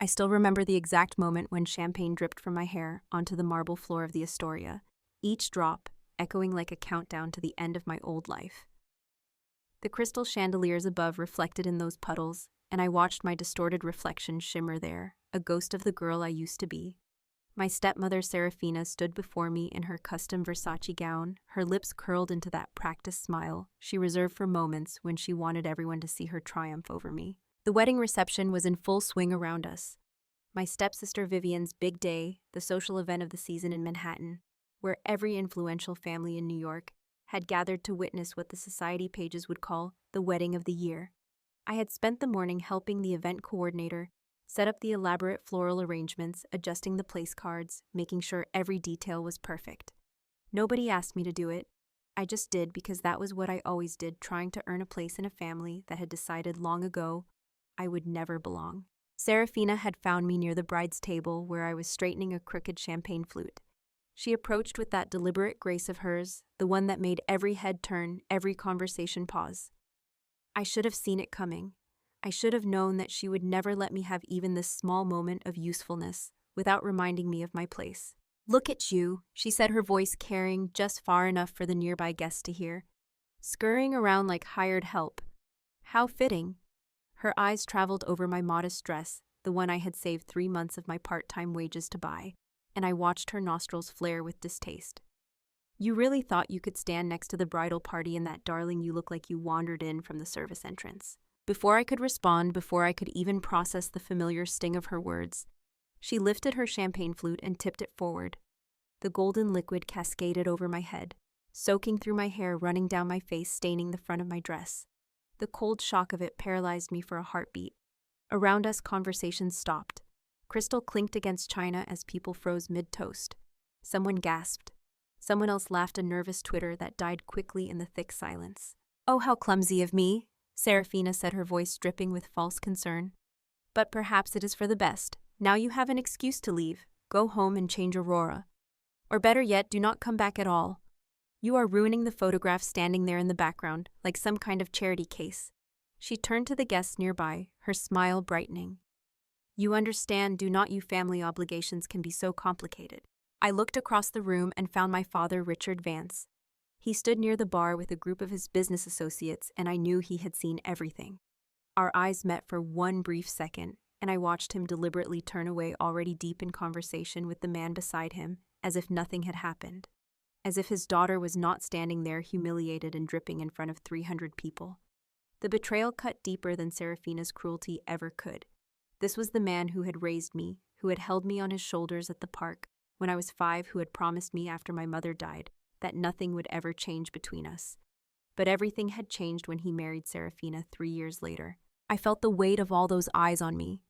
I still remember the exact moment when champagne dripped from my hair onto the marble floor of the Astoria, each drop echoing like a countdown to the end of my old life. The crystal chandeliers above reflected in those puddles, and I watched my distorted reflection shimmer there, a ghost of the girl I used to be. My stepmother Serafina stood before me in her custom Versace gown, her lips curled into that practiced smile she reserved for moments when she wanted everyone to see her triumph over me. The wedding reception was in full swing around us. My stepsister Vivian's big day, the social event of the season in Manhattan, where every influential family in New York had gathered to witness what the society pages would call the wedding of the year. I had spent the morning helping the event coordinator set up the elaborate floral arrangements, adjusting the place cards, making sure every detail was perfect. Nobody asked me to do it. I just did because that was what I always did, trying to earn a place in a family that had decided long ago I would never belong. Serafina had found me near the bride's table where I was straightening a crooked champagne flute. She approached with that deliberate grace of hers, the one that made every head turn, every conversation pause. I should have seen it coming. I should have known that she would never let me have even this small moment of usefulness without reminding me of my place. "Look at you," she said, her voice carrying just far enough for the nearby guests to hear. "Scurrying around like hired help. How fitting." Her eyes traveled over my modest dress, the one I had saved 3 months of my part-time wages to buy, and I watched her nostrils flare with distaste. "You really thought you could stand next to the bridal party in that, darling? You look like you wandered in from the service entrance." Before I could respond, before I could even process the familiar sting of her words, she lifted her champagne flute and tipped it forward. The golden liquid cascaded over my head, soaking through my hair, running down my face, staining the front of my dress. The cold shock of it paralyzed me for a heartbeat. Around us, conversations stopped. Crystal clinked against china as people froze mid-toast. Someone gasped. Someone else laughed, a nervous twitter that died quickly in the thick silence. "Oh, how clumsy of me," Serafina said, her voice dripping with false concern. "But perhaps it is for the best. Now you have an excuse to leave. Go home and change Aurora. Or better yet, do not come back at all. You are ruining the photograph standing there in the background, like some kind of charity case." She turned to the guests nearby, her smile brightening. "You understand, do not you? Family obligations can be so complicated." I looked across the room and found my father, Richard Vance. He stood near the bar with a group of his business associates, and I knew he had seen everything. Our eyes met for one brief second, and I watched him deliberately turn away, already deep in conversation with the man beside him, as if nothing had happened. As if his daughter was not standing there humiliated and dripping in front of 300 people. The betrayal cut deeper than Serafina's cruelty ever could. This was the man who had raised me, who had held me on his shoulders at the park when I was 5, who had promised me after my mother died that nothing would ever change between us. But everything had changed when he married Serafina 3 years later. I felt the weight of all those eyes on me.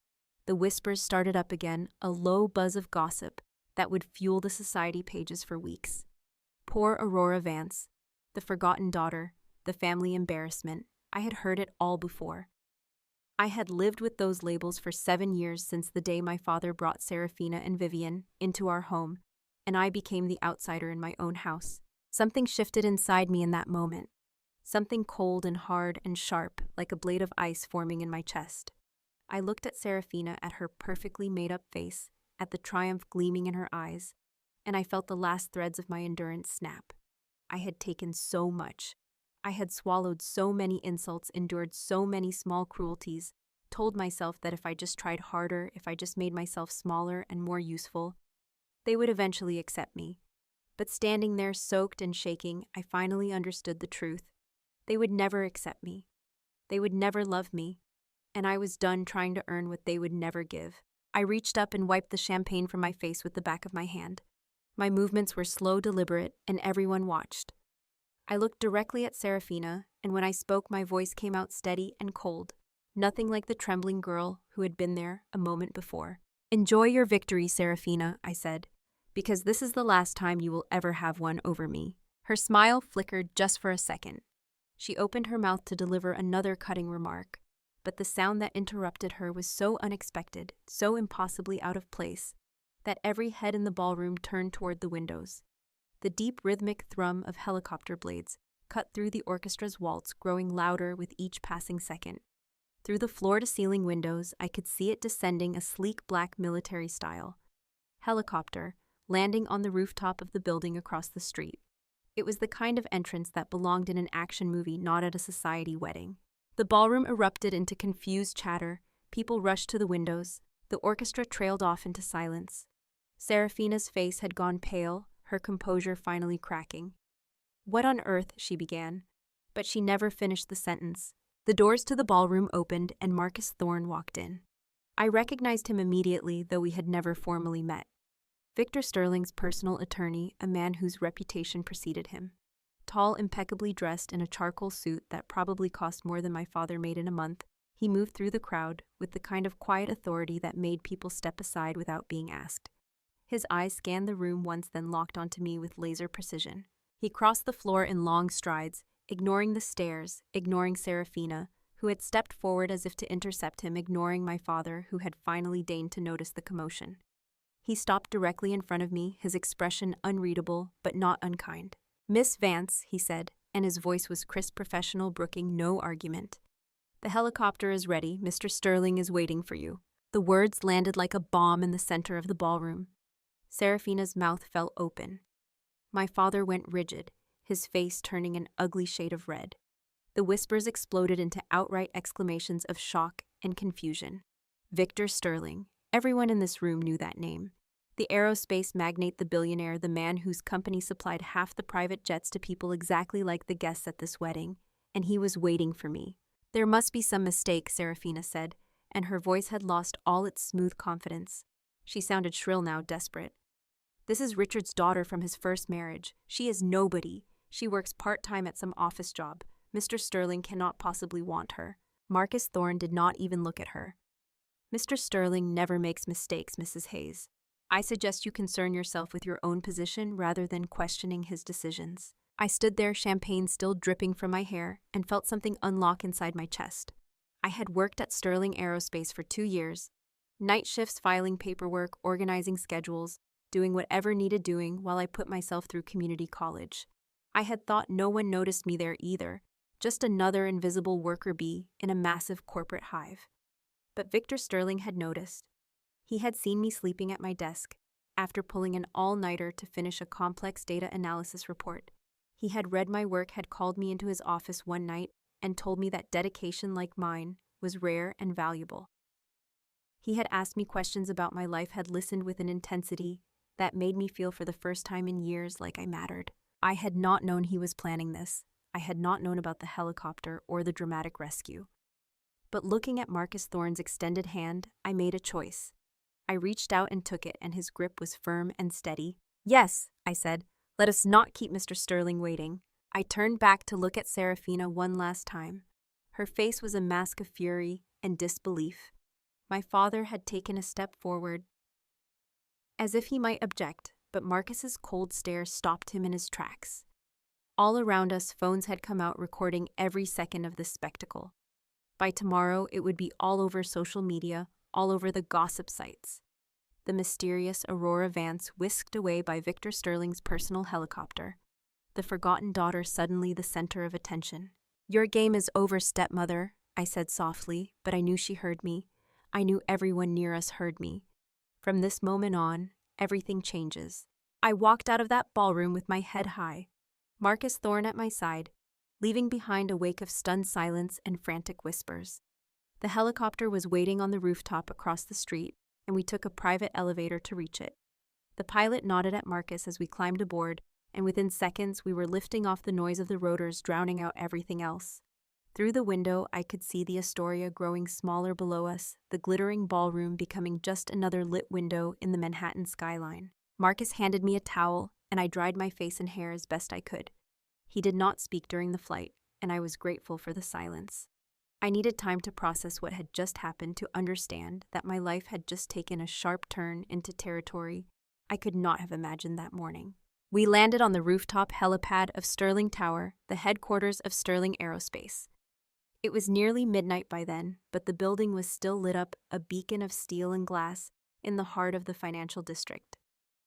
The whispers started up again, a low buzz of gossip that would fuel the society pages for weeks. Poor Aurora Vance, the forgotten daughter, the family embarrassment. I had heard it all before. I had lived with those labels for 7 years, since the day my father brought Serafina and Vivian into our home, and I became the outsider in my own house. Something shifted inside me in that moment. Something cold and hard and sharp, like a blade of ice forming in my chest. I looked at Serafina, at her perfectly made-up face, at the triumph gleaming in her eyes, and I felt the last threads of my endurance snap. I had taken so much. I had swallowed so many insults, endured so many small cruelties, told myself that if I just tried harder, if I just made myself smaller and more useful, they would eventually accept me. But standing there soaked and shaking, I finally understood the truth. They would never accept me. They would never love me. And I was done trying to earn what they would never give. I reached up and wiped the champagne from my face with the back of my hand. My movements were slow, deliberate, and everyone watched. I looked directly at Serafina, and when I spoke, my voice came out steady and cold, nothing like the trembling girl who had been there a moment before. "Enjoy your victory, Serafina," I said, "because this is the last time you will ever have one over me." Her smile flickered just for a second. She opened her mouth to deliver another cutting remark, but the sound that interrupted her was so unexpected, so impossibly out of place, that every head in the ballroom turned toward the windows. The deep rhythmic thrum of helicopter blades cut through the orchestra's waltz, growing louder with each passing second. Through the floor-to-ceiling windows, I could see it descending a sleek black military-style helicopter, landing on the rooftop of the building across the street. It was the kind of entrance that belonged in an action movie, not at a society wedding. The ballroom erupted into confused chatter. People rushed to the windows. The orchestra trailed off into silence. Serafina's face had gone pale, her composure finally cracking. "What on earth?" she began. But she never finished the sentence. The doors to the ballroom opened and Marcus Thorne walked in. I recognized him immediately, though we had never formally met. Victor Sterling's personal attorney, a man whose reputation preceded him. Tall, impeccably dressed in a charcoal suit that probably cost more than my father made in a month, he moved through the crowd with the kind of quiet authority that made people step aside without being asked. His eyes scanned the room once, then locked onto me with laser precision. He crossed the floor in long strides, ignoring the stares, ignoring Serafina, who had stepped forward as if to intercept him, ignoring my father, who had finally deigned to notice the commotion. He stopped directly in front of me, his expression unreadable but not unkind. "Miss Vance," he said, and his voice was crisp, professional, brooking no argument. "The helicopter is ready. Mr. Sterling is waiting for you." The words landed like a bomb in the center of the ballroom. Serafina's mouth fell open. My father went rigid, his face turning an ugly shade of red. The whispers exploded into outright exclamations of shock and confusion. Victor Sterling. Everyone in this room knew that name. The aerospace magnate, the billionaire, the man whose company supplied half the private jets to people exactly like the guests at this wedding, and he was waiting for me. "There must be some mistake," Serafina said, and her voice had lost all its smooth confidence. She sounded shrill now, desperate. "This is Richard's daughter from his first marriage. She is nobody. She works part-time at some office job. Mr. Sterling cannot possibly want her." Marcus Thorne did not even look at her. "Mr. Sterling never makes mistakes, Mrs. Hayes. I suggest you concern yourself with your own position rather than questioning his decisions." I stood there, champagne still dripping from my hair, and felt something unlock inside my chest. I had worked at Sterling Aerospace for 2 years. Night shifts, filing paperwork, organizing schedules, doing whatever needed doing while I put myself through community college. I had thought no one noticed me there either, just another invisible worker bee in a massive corporate hive. But Victor Sterling had noticed. He had seen me sleeping at my desk, after pulling an all-nighter to finish a complex data analysis report. He had read my work, had called me into his office one night, and told me that dedication like mine was rare and valuable. He had asked me questions about my life, had listened with an intensity that made me feel for the first time in years like I mattered. I had not known he was planning this. I had not known about the helicopter or the dramatic rescue. But looking at Marcus Thorne's extended hand, I made a choice. I reached out and took it, and his grip was firm and steady. "Yes," I said, "let us not keep Mr. Sterling waiting." I turned back to look at Serafina one last time. Her face was a mask of fury and disbelief. My father had taken a step forward, as if he might object, but Marcus's cold stare stopped him in his tracks. All around us, phones had come out recording every second of this spectacle. By tomorrow, it would be all over social media, all over the gossip sites. The mysterious Aurora Vance whisked away by Victor Sterling's personal helicopter. The forgotten daughter suddenly the center of attention. "Your game is over, stepmother," I said softly, but I knew she heard me. I knew everyone near us heard me. From this moment on, everything changes. I walked out of that ballroom with my head high, Marcus Thorne at my side, leaving behind a wake of stunned silence and frantic whispers. The helicopter was waiting on the rooftop across the street, and we took a private elevator to reach it. The pilot nodded at Marcus as we climbed aboard, and within seconds we were lifting off, the noise of the rotors drowning out everything else. Through the window, I could see the Astoria growing smaller below us, the glittering ballroom becoming just another lit window in the Manhattan skyline. Marcus handed me a towel, and I dried my face and hair as best I could. He did not speak during the flight, and I was grateful for the silence. I needed time to process what had just happened, to understand that my life had just taken a sharp turn into territory I could not have imagined that morning. We landed on the rooftop helipad of Sterling Tower, the headquarters of Sterling Aerospace. It was nearly midnight by then, but the building was still lit up, a beacon of steel and glass, in the heart of the financial district.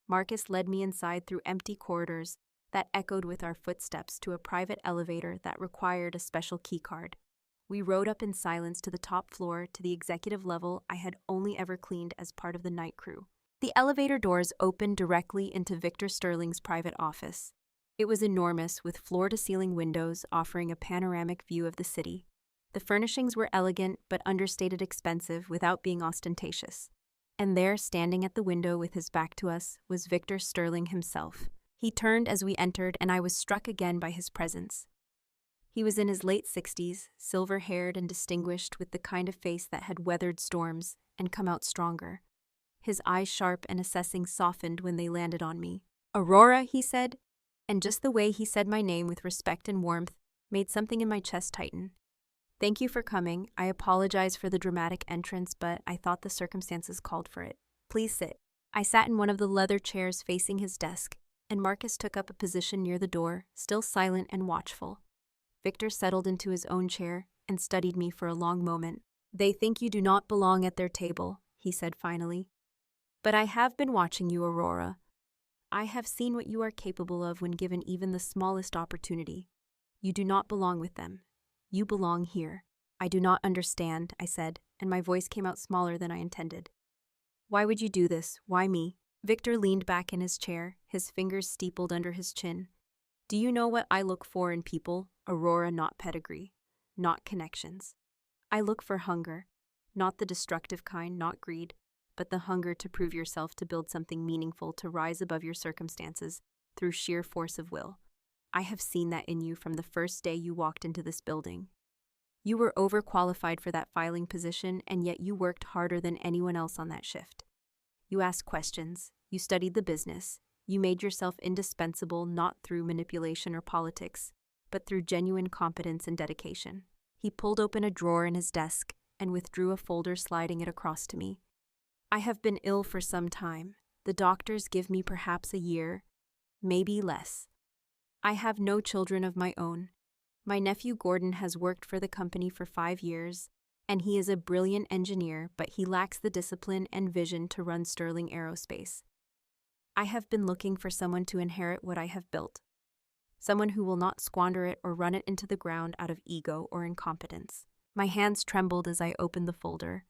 Marcus led me inside through empty corridors that echoed with our footsteps to a private elevator that required a special keycard. We rode up in silence to the top floor, to the executive level I had only ever cleaned as part of the night crew. The elevator doors opened directly into Victor Sterling's private office. It was enormous, with floor-to-ceiling windows offering a panoramic view of the city. The furnishings were elegant but understated expensive without being ostentatious. And there, standing at the window with his back to us, was Victor Sterling himself. He turned as we entered, and I was struck again by his presence. He was in his late 60s, silver-haired and distinguished, with the kind of face that had weathered storms and come out stronger. His eyes, sharp and assessing, softened when they landed on me. "Aurora," he said, and just the way he said my name with respect and warmth made something in my chest tighten. "Thank you for coming. I apologize for the dramatic entrance, but I thought the circumstances called for it. Please sit." I sat in one of the leather chairs facing his desk, and Marcus took up a position near the door, still silent and watchful. Victor settled into his own chair and studied me for a long moment. "They think you do not belong at their table," he said finally. "But I have been watching you, Aurora. I have seen what you are capable of when given even the smallest opportunity. You do not belong with them. You belong here." "I do not understand," I said, and my voice came out smaller than I intended. "Why would you do this? Why me?" Victor leaned back in his chair, his fingers steepled under his chin. "Do you know what I look for in people, Aurora? Not pedigree, not connections. I look for hunger, not the destructive kind, not greed, but the hunger to prove yourself, to build something meaningful, to rise above your circumstances through sheer force of will. I have seen that in you from the first day you walked into this building. You were overqualified for that filing position, and yet you worked harder than anyone else on that shift. You asked questions, you studied the business, you made yourself indispensable not through manipulation or politics, but through genuine competence and dedication." He pulled open a drawer in his desk and withdrew a folder, sliding it across to me. "I have been ill for some time. The doctors give me perhaps a year, maybe less. I have no children of my own. My nephew Gordon has worked for the company for 5 years, and he is a brilliant engineer, but he lacks the discipline and vision to run Sterling Aerospace. I have been looking for someone to inherit what I have built, someone who will not squander it or run it into the ground out of ego or incompetence." My hands trembled as I opened the folder.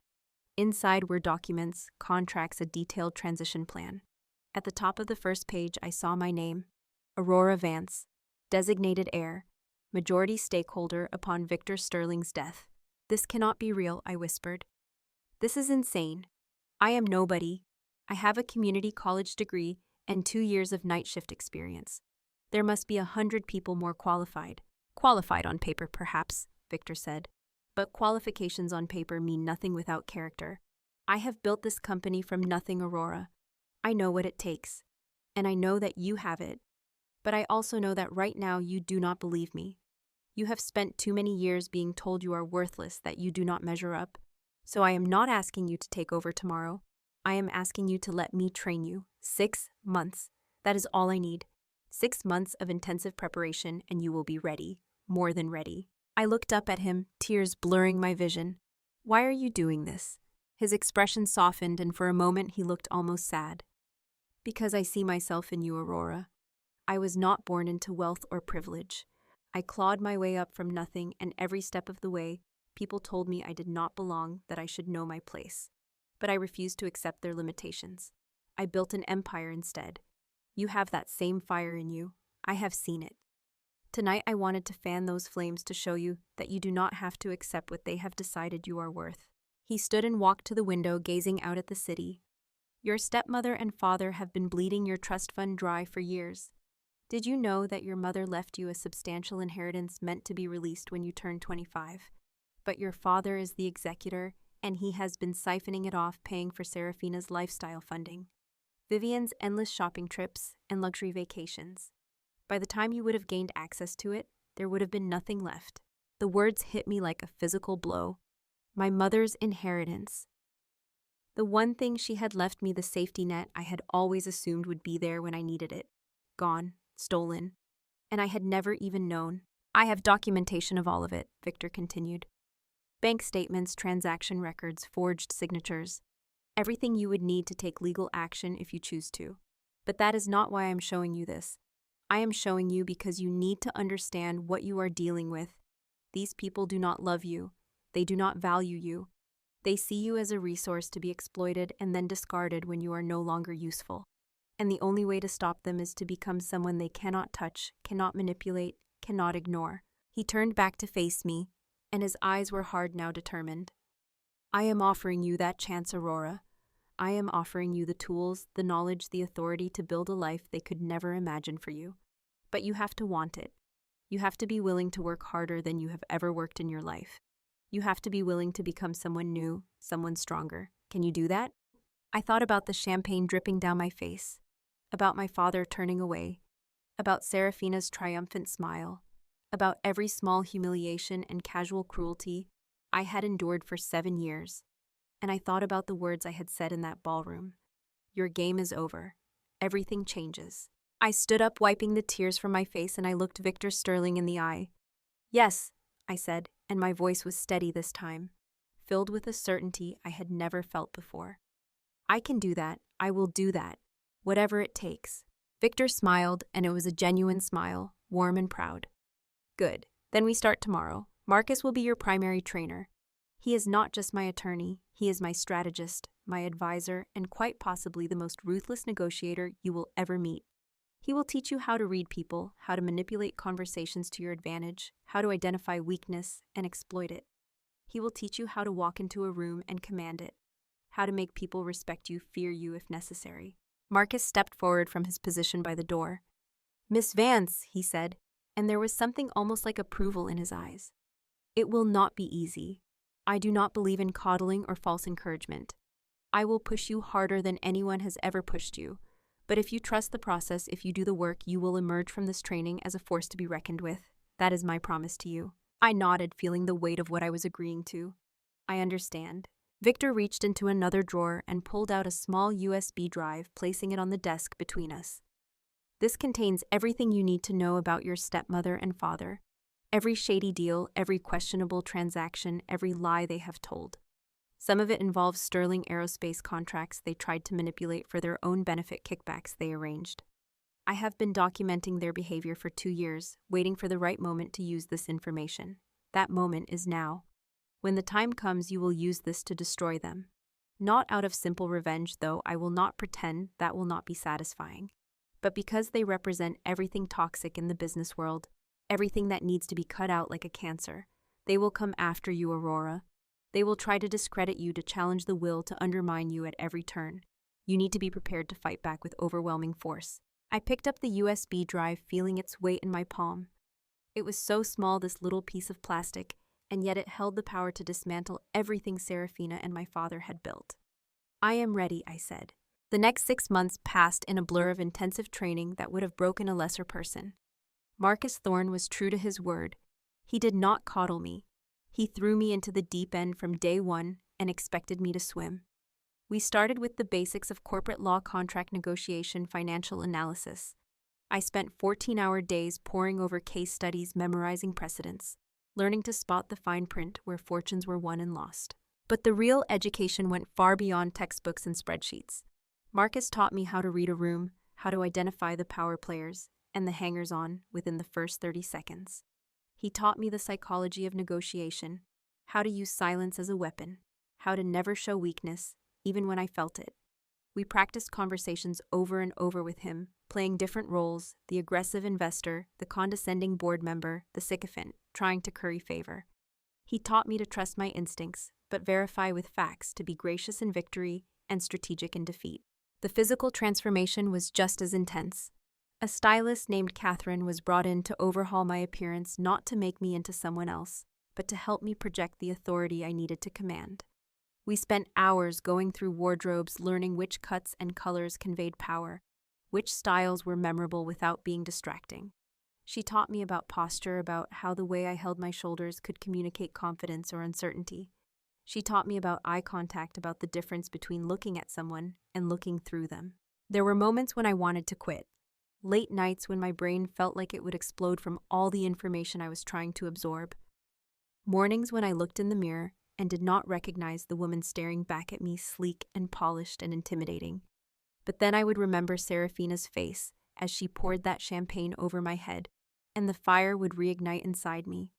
Inside were documents, contracts, a detailed transition plan. At the top of the first page, I saw my name, Aurora Vance, designated heir, majority stakeholder upon Victor Sterling's death. "This cannot be real," I whispered. "This is insane. I am nobody. I have a community college degree and 2 years of night shift experience. There must be 100 people more qualified." "Qualified on paper, perhaps," Victor said. "But qualifications on paper mean nothing without character. I have built this company from nothing, Aurora. I know what it takes. And I know that you have it. But I also know that right now you do not believe me. You have spent too many years being told you are worthless, that you do not measure up. So I am not asking you to take over tomorrow. I am asking you to let me train you. 6 months. That is all I need. 6 months of intensive preparation, and you will be ready. More than ready." I looked up at him, tears blurring my vision. "Why are you doing this?" His expression softened, and for a moment he looked almost sad. "Because I see myself in you, Aurora. I was not born into wealth or privilege. I clawed my way up from nothing, and every step of the way, people told me I did not belong, that I should know my place. But I refused to accept their limitations. I built an empire instead. You have that same fire in you. I have seen it. Tonight I wanted to fan those flames to show you that you do not have to accept what they have decided you are worth." He stood and walked to the window, gazing out at the city. "Your stepmother and father have been bleeding your trust fund dry for years. Did you know that your mother left you a substantial inheritance meant to be released when you turned 25? But your father is the executor, and he has been siphoning it off, paying for Serafina's lifestyle funding, Vivian's endless shopping trips, and luxury vacations. By the time you would have gained access to it, there would have been nothing left." The words hit me like a physical blow. My mother's inheritance. The one thing she had left me, the safety net I had always assumed would be there when I needed it. Gone, stolen, and I had never even known. "I have documentation of all of it," Victor continued. "Bank statements, transaction records, forged signatures. Everything you would need to take legal action if you choose to. But that is not why I am showing you this. I am showing you because you need to understand what you are dealing with These people do not love you. They do not value you. They see you as a resource to be exploited and then discarded when you are no longer useful. And the only way to stop them is to become someone they cannot touch, cannot manipulate, cannot ignore. He turned back to face me, and his eyes were hard now, determined. I am offering you that chance, Aurora. I am offering you the tools, the knowledge, the authority to build a life they could never imagine for you. But you have to want it. You have to be willing to work harder than you have ever worked in your life. You have to be willing to become someone new, someone stronger. Can you do that? I thought about the champagne dripping down my face, about my father turning away, about Serafina's triumphant smile, about every small humiliation and casual cruelty I had endured for 7 years. And I thought about the words I had said in that ballroom. Your game is over. Everything changes. I stood up, wiping the tears from my face, and I looked Victor Sterling in the eye. Yes, I said, and my voice was steady this time, filled with a certainty I had never felt before. I can do that. I will do that. Whatever it takes. Victor smiled, and it was a genuine smile, warm and proud. Good. Then we start tomorrow. Marcus will be your primary trainer. He is not just my attorney, he is my strategist, my advisor, and quite possibly the most ruthless negotiator you will ever meet. He will teach you how to read people, how to manipulate conversations to your advantage, how to identify weakness and exploit it. He will teach you how to walk into a room and command it, how to make people respect you, fear you if necessary. Marcus stepped forward from his position by the door. Miss Vance, he said, and there was something almost like approval in his eyes. It will not be easy. I do not believe in coddling or false encouragement. I will push you harder than anyone has ever pushed you. But if you trust the process, if you do the work, you will emerge from this training as a force to be reckoned with. That is my promise to you. I nodded, feeling the weight of what I was agreeing to. I understand. Victor reached into another drawer and pulled out a small USB drive, placing it on the desk between us. This contains everything you need to know about your stepmother and father. Every shady deal, every questionable transaction, every lie they have told. Some of it involves Sterling Aerospace contracts they tried to manipulate for their own benefit, kickbacks they arranged. I have been documenting their behavior for 2 years, waiting for the right moment to use this information. That moment is now. When the time comes, you will use this to destroy them. Not out of simple revenge, though I will not pretend that will not be satisfying. But because they represent everything toxic in the business world, everything that needs to be cut out like a cancer, they will come after you, Aurora. They will try to discredit you, to challenge the will, to undermine you at every turn. You need to be prepared to fight back with overwhelming force. I picked up the USB drive, feeling its weight in my palm. It was so small, this little piece of plastic, and yet it held the power to dismantle everything Serafina and my father had built. I am ready, I said. The next 6 months passed in a blur of intensive training that would have broken a lesser person. Marcus Thorne was true to his word. He did not coddle me. He threw me into the deep end from day one and expected me to swim. We started with the basics of corporate law, contract negotiation, financial analysis. I spent 14-hour days poring over case studies, memorizing precedents, learning to spot the fine print where fortunes were won and lost. But the real education went far beyond textbooks and spreadsheets. Marcus taught me how to read a room, how to identify the power players and the hangers-on within the first 30 seconds. He taught me the psychology of negotiation, how to use silence as a weapon, how to never show weakness, even when I felt it. We practiced conversations over and over with him, playing different roles: the aggressive investor, the condescending board member, the sycophant, trying to curry favor. He taught me to trust my instincts, but verify with facts, to be gracious in victory and strategic in defeat. The physical transformation was just as intense. A stylist named Catherine was brought in to overhaul my appearance, not to make me into someone else, but to help me project the authority I needed to command. We spent hours going through wardrobes, learning which cuts and colors conveyed power, which styles were memorable without being distracting. She taught me about posture, about how the way I held my shoulders could communicate confidence or uncertainty. She taught me about eye contact, about the difference between looking at someone and looking through them. There were moments when I wanted to quit. Late nights when my brain felt like it would explode from all the information I was trying to absorb. Mornings when I looked in the mirror and did not recognize the woman staring back at me, sleek and polished and intimidating. But then I would remember Serafina's face as she poured that champagne over my head, and the fire would reignite inside me.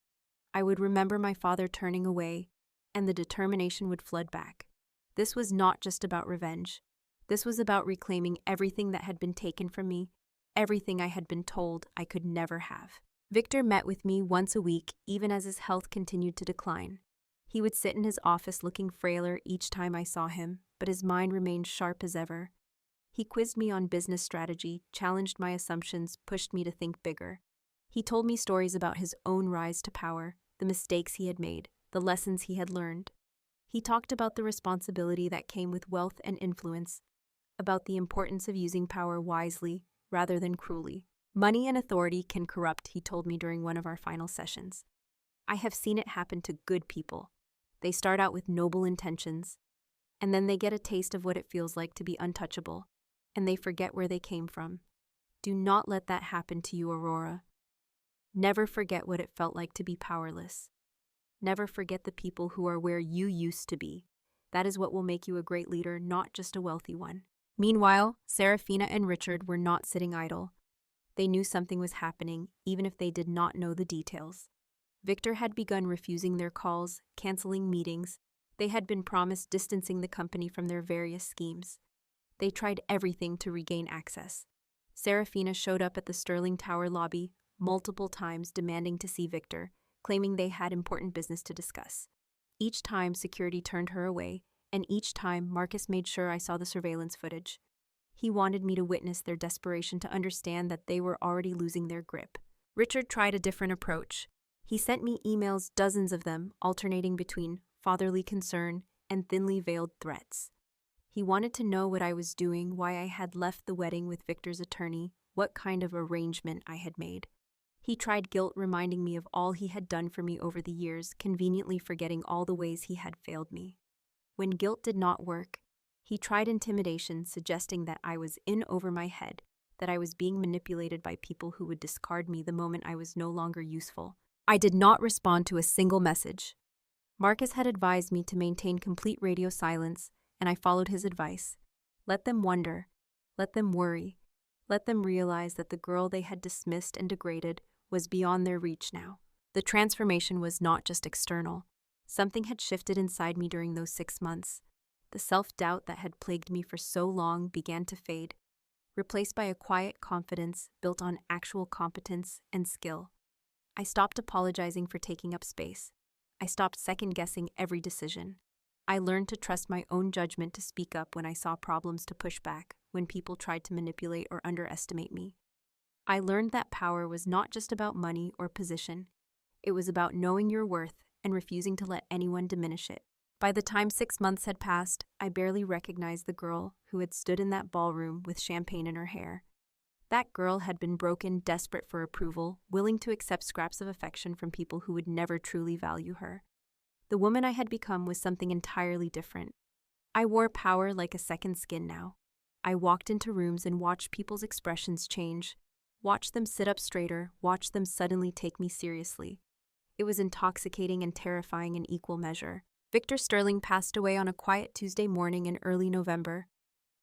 I would remember my father turning away, and the determination would flood back. This was not just about revenge. This was about reclaiming everything that had been taken from me, everything I had been told I could never have. Victor met with me once a week, even as his health continued to decline. He would sit in his office looking frailer each time I saw him, but his mind remained sharp as ever. He quizzed me on business strategy, challenged my assumptions, pushed me to think bigger. He told me stories about his own rise to power, the mistakes he had made, the lessons he had learned. He talked about the responsibility that came with wealth and influence, about the importance of using power wisely rather than cruelly. Money and authority can corrupt, he told me during one of our final sessions. I have seen it happen to good people. They start out with noble intentions, and then they get a taste of what it feels like to be untouchable, and they forget where they came from. Do not let that happen to you, Aurora. Never forget what it felt like to be powerless. Never forget the people who are where you used to be. That is what will make you a great leader, not just a wealthy one. Meanwhile, Serafina and Richard were not sitting idle. They knew something was happening, even if they did not know the details. Victor had begun refusing their calls, canceling meetings. They had been promised distancing the company from their various schemes. They tried everything to regain access. Serafina showed up at the Sterling Tower lobby multiple times demanding to see Victor, claiming they had important business to discuss. Each time, security turned her away, and each time, Marcus made sure I saw the surveillance footage. He wanted me to witness their desperation, to understand that they were already losing their grip. Richard tried a different approach. He sent me emails, dozens of them, alternating between fatherly concern and thinly veiled threats. He wanted to know what I was doing, why I had left the wedding with Victor's attorney, what kind of arrangement I had made. He tried guilt, reminding me of all he had done for me over the years, conveniently forgetting all the ways he had failed me. When guilt did not work, he tried intimidation, suggesting that I was in over my head, that I was being manipulated by people who would discard me the moment I was no longer useful. I did not respond to a single message. Marcus had advised me to maintain complete radio silence, and I followed his advice. Let them wonder. Let them worry. Let them realize that the girl they had dismissed and degraded was beyond their reach now. The transformation was not just external. Something had shifted inside me during those 6 months. The self-doubt that had plagued me for so long began to fade, replaced by a quiet confidence built on actual competence and skill. I stopped apologizing for taking up space. I stopped second-guessing every decision. I learned to trust my own judgment, to speak up when I saw problems, to push back when people tried to manipulate or underestimate me. I learned that power was not just about money or position. It was about knowing your worth and refusing to let anyone diminish it. By the time 6 months had passed, I barely recognized the girl who had stood in that ballroom with champagne in her hair. That girl had been broken, desperate for approval, willing to accept scraps of affection from people who would never truly value her. The woman I had become was something entirely different. I wore power like a second skin now. I walked into rooms and watched people's expressions change, watched them sit up straighter, watched them suddenly take me seriously. It was intoxicating and terrifying in equal measure. Victor Sterling passed away on a quiet Tuesday morning in early November.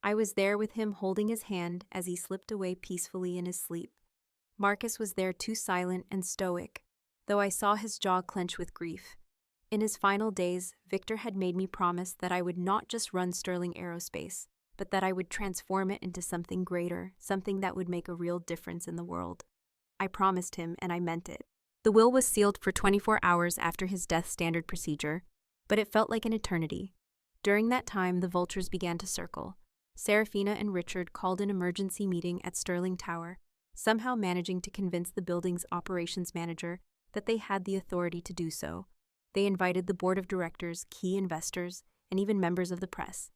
I was there with him, holding his hand as he slipped away peacefully in his sleep. Marcus was there, too silent and stoic, though I saw his jaw clench with grief. In his final days, Victor had made me promise that I would not just run Sterling Aerospace, but that I would transform it into something greater, something that would make a real difference in the world. I promised him, and I meant it. The will was sealed for 24 hours after his death, standard procedure, but it felt like an eternity. During that time, the vultures began to circle. Serafina and Richard called an emergency meeting at Sterling Tower, somehow managing to convince the building's operations manager that they had the authority to do so. They invited the board of directors, key investors, and even members of the press.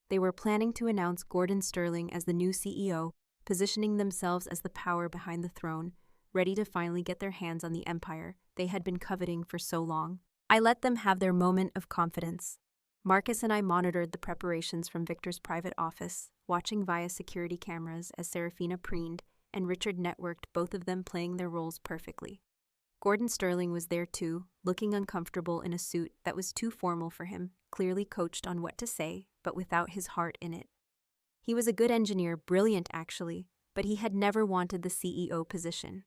They were planning to announce Gordon Sterling as the new CEO, positioning themselves as the power behind the throne, ready to finally get their hands on the empire they had been coveting for so long. I let them have their moment of confidence. Marcus and I monitored the preparations from Victor's private office, watching via security cameras as Serafina preened and Richard networked, both of them playing their roles perfectly. Gordon Sterling was there too, looking uncomfortable in a suit that was too formal for him, clearly coached on what to say, but without his heart in it. He was a good engineer, brilliant actually, but he had never wanted the CEO position.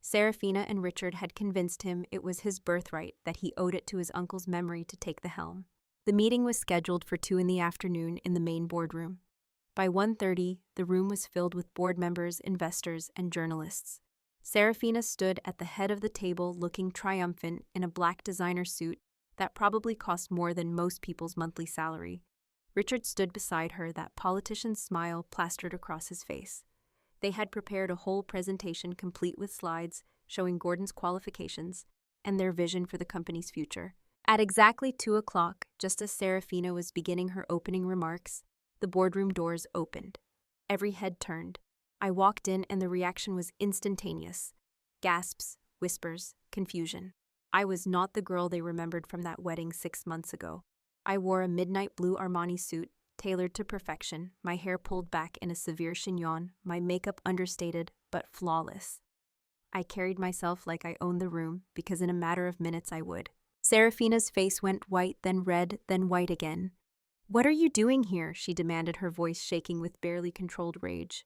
Serafina and Richard had convinced him it was his birthright, that he owed it to his uncle's memory to take the helm. The meeting was scheduled for 2 p.m. in the main boardroom. By 1:30, the room was filled with board members, investors, and journalists. Serafina stood at the head of the table looking triumphant in a black designer suit that probably cost more than most people's monthly salary. Richard stood beside her, that politician's smile plastered across his face. They had prepared a whole presentation complete with slides showing Gordon's qualifications and their vision for the company's future. At exactly 2 o'clock, just as Serafina was beginning her opening remarks, the boardroom doors opened. Every head turned. I walked in and the reaction was instantaneous. Gasps, whispers, confusion. I was not the girl they remembered from that wedding 6 months ago. I wore a midnight blue Armani suit, tailored to perfection, my hair pulled back in a severe chignon, my makeup understated but flawless. I carried myself like I owned the room, because in a matter of minutes I would. Serafina's face went white, then red, then white again. "What are you doing here?" she demanded, her voice shaking with barely controlled rage.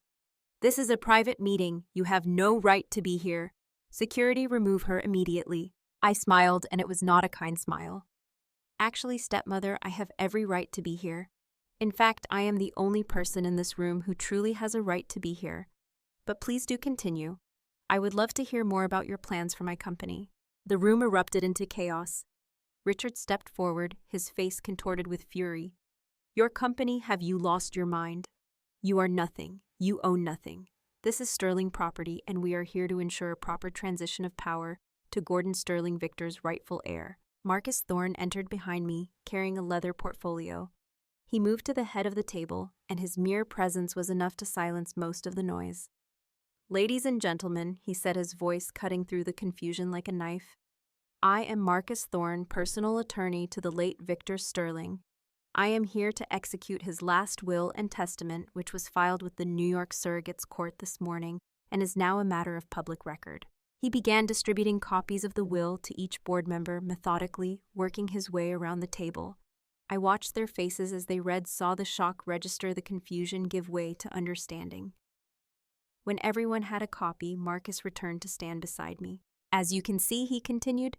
"This is a private meeting. You have no right to be here. Security, remove her immediately." I smiled, and it was not a kind smile. "Actually, stepmother, I have every right to be here. In fact, I am the only person in this room who truly has a right to be here. But please do continue. I would love to hear more about your plans for my company." The room erupted into chaos. Richard stepped forward, his face contorted with fury. "Your company, have you lost your mind? You are nothing. You own nothing. This is Sterling property, and we are here to ensure a proper transition of power to Gordon Sterling Victor's rightful heir." Marcus Thorne entered behind me, carrying a leather portfolio. He moved to the head of the table, and his mere presence was enough to silence most of the noise. "Ladies and gentlemen," he said, his voice cutting through the confusion like a knife, "I am Marcus Thorne, personal attorney to the late Victor Sterling. I am here to execute his last will and testament, which was filed with the New York Surrogates Court this morning and is now a matter of public record." He began distributing copies of the will to each board member, methodically, working his way around the table. I watched their faces as they read, saw the shock register, the confusion give way to understanding. When everyone had a copy, Marcus returned to stand beside me. "As you can see," he continued,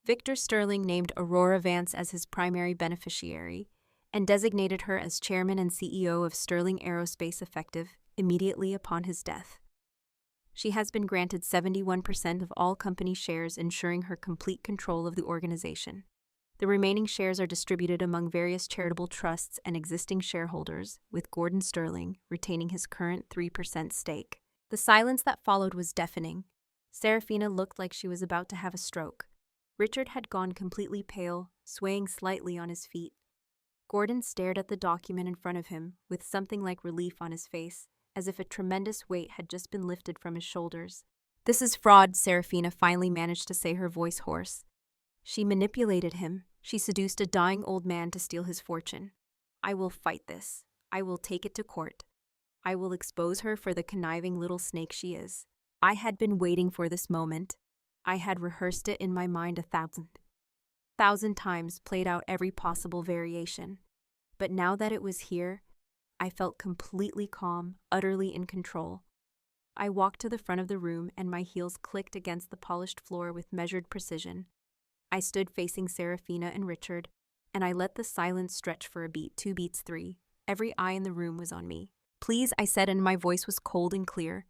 "Victor Sterling named Aurora Vance as his primary beneficiary and designated her as chairman and CEO of Sterling Aerospace effective immediately upon his death. She has been granted 71% of all company shares, ensuring her complete control of the organization. The remaining shares are distributed among various charitable trusts and existing shareholders, with Gordon Sterling retaining his current 3% stake." The silence that followed was deafening. Serafina looked like she was about to have a stroke. Richard had gone completely pale, swaying slightly on his feet. Gordon stared at the document in front of him, with something like relief on his face, as if a tremendous weight had just been lifted from his shoulders. "This is fraud," Serafina finally managed to say, her voice hoarse. "She manipulated him. She seduced a dying old man to steal his fortune. I will fight this. I will take it to court. I will expose her for the conniving little snake she is. I had been waiting for this moment. I had rehearsed it in my mind 1,000 times, played out every possible variation. But now that it was here, I felt completely calm, utterly in control. I walked to the front of the room, and my heels clicked against the polished floor with measured precision. I stood facing Serafina and Richard, and I let the silence stretch for a beat, 2 beats, 3. Every eye in the room was on me. "Please," I said, and my voice was cold and clear.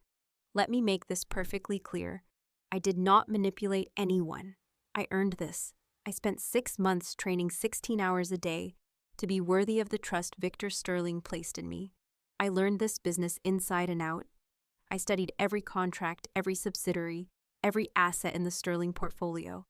"Let me make this perfectly clear. I did not manipulate anyone. I earned this. I spent 6 months training 16 hours a day to be worthy of the trust Victor Sterling placed in me. I learned this business inside and out. I studied every contract, every subsidiary, every asset in the Sterling portfolio.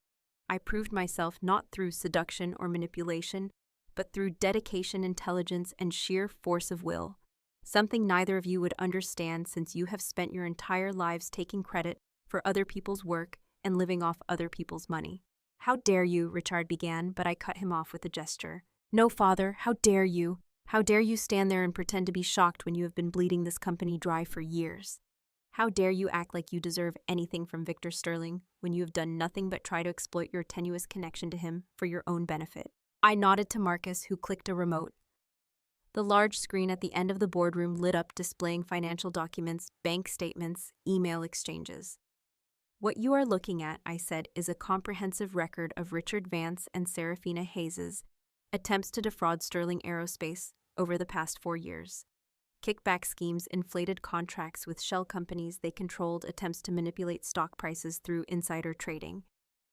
I proved myself not through seduction or manipulation, but through dedication, intelligence, and sheer force of will. Something neither of you would understand, since you have spent your entire lives taking credit for other people's work and living off other people's money." "How dare you," Richard began, but I cut him off with a gesture. "No, father, how dare you? How dare you stand there and pretend to be shocked when you have been bleeding this company dry for years? How dare you act like you deserve anything from Victor Sterling when you have done nothing but try to exploit your tenuous connection to him for your own benefit?" I nodded to Marcus, who clicked a remote. The large screen at the end of the boardroom lit up, displaying financial documents, bank statements, email exchanges. What you are looking at, I said, is a comprehensive record of Richard Vance and Serafina Hayes's attempts to defraud Sterling Aerospace over the past 4 years. Kickback schemes, inflated contracts with shell companies they controlled, attempts to manipulate stock prices through insider trading.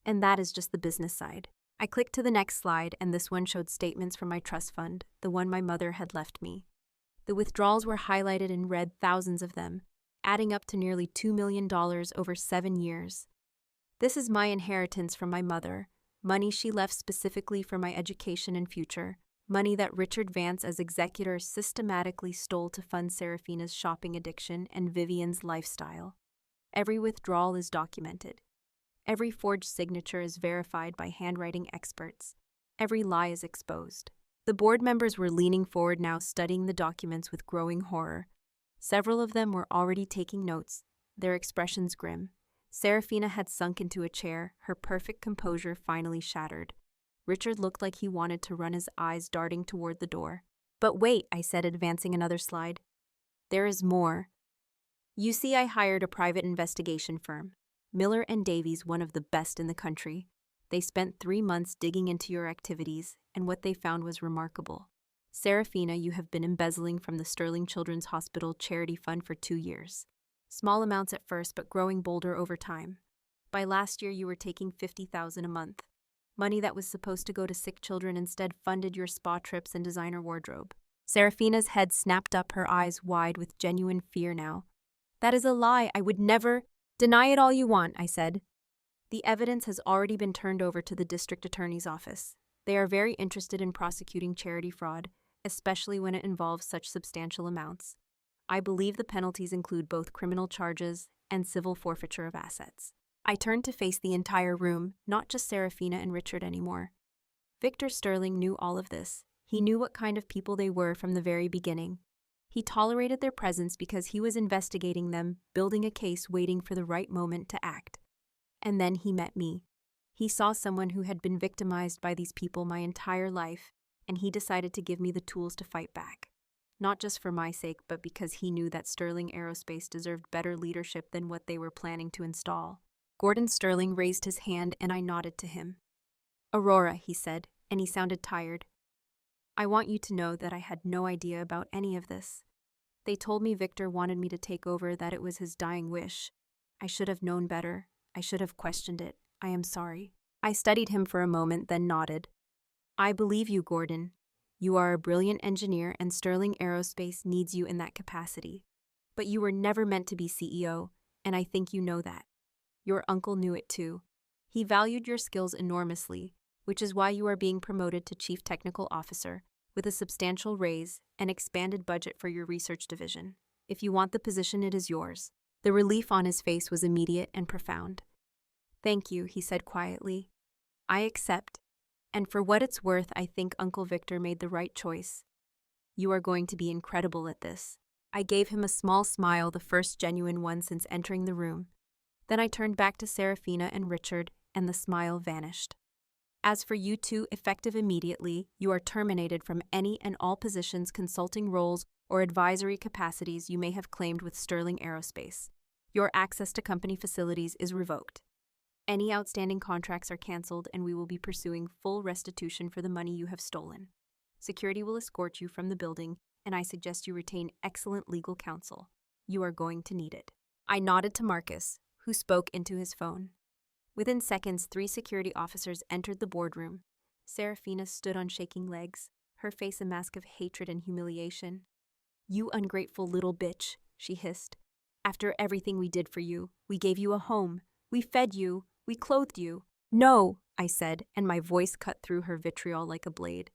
And that is just the business side. I clicked to the next slide, and this one showed statements from my trust fund, the one my mother had left me. The withdrawals were highlighted in red, thousands of them, adding up to nearly $2 million over 7 years. This is my inheritance from my mother, money she left specifically for my education and future, money that Richard Vance as executor systematically stole to fund Serafina's shopping addiction and Vivian's lifestyle. Every withdrawal is documented. Every forged signature is verified by handwriting experts. Every lie is exposed. The board members were leaning forward now, studying the documents with growing horror. Several of them were already taking notes, their expressions grim. Serafina had sunk into a chair, her perfect composure finally shattered. Richard looked like he wanted to run, his eyes darting toward the door. But wait, I said, advancing another slide. There is more. You see, I hired a private investigation firm, Miller & Davies, one of the best in the country. They spent 3 months digging into your activities, and what they found was remarkable. Serafina, you have been embezzling from the Sterling Children's Hospital Charity Fund for 2 years. Small amounts at first, but growing bolder over time. By last year, you were taking $50,000 a month. Money that was supposed to go to sick children instead funded your spa trips and designer wardrobe. Serafina's head snapped up, her eyes wide with genuine fear now. That is a lie. I would never— Deny it all you want, I said. The evidence has already been turned over to the district attorney's office. They are very interested in prosecuting charity fraud, especially when it involves such substantial amounts. I believe the penalties include both criminal charges and civil forfeiture of assets. I turned to face the entire room, not just Serafina and Richard anymore. Victor Sterling knew all of this. He knew what kind of people they were from the very beginning. He tolerated their presence because he was investigating them, building a case, waiting for the right moment to act. And then he met me. He saw someone who had been victimized by these people my entire life, and he decided to give me the tools to fight back. Not just for my sake, but because he knew that Sterling Aerospace deserved better leadership than what they were planning to install. Gordon Sterling raised his hand, and I nodded to him. Aurora, he said, and he sounded tired. I want you to know that I had no idea about any of this. They told me Victor wanted me to take over, that it was his dying wish. I should have known better. I should have questioned it. I am sorry. I studied him for a moment, then nodded. I believe you, Gordon. You are a brilliant engineer, and Sterling Aerospace needs you in that capacity. But you were never meant to be CEO, and I think you know that. Your uncle knew it too. He valued your skills enormously, which is why you are being promoted to Chief Technical Officer, with a substantial raise and expanded budget for your research division. If you want the position, it is yours. The relief on his face was immediate and profound. Thank you, he said quietly. I accept. And for what it's worth, I think Uncle Victor made the right choice. You are going to be incredible at this. I gave him a small smile, the first genuine one since entering the room. Then I turned back to Serafina and Richard, and the smile vanished. As for you two, effective immediately, you are terminated from any and all positions, consulting roles, or advisory capacities you may have claimed with Sterling Aerospace. Your access to company facilities is revoked. Any outstanding contracts are canceled, and we will be pursuing full restitution for the money you have stolen. Security will escort you from the building, and I suggest you retain excellent legal counsel. You are going to need it. I nodded to Marcus, who spoke into his phone. Within seconds, 3 security officers entered the boardroom. Serafina stood on shaking legs, her face a mask of hatred and humiliation. You ungrateful little bitch, she hissed. After everything we did for you, we gave you a home. We fed you. We clothed you. No, I said, and my voice cut through her vitriol like a blade.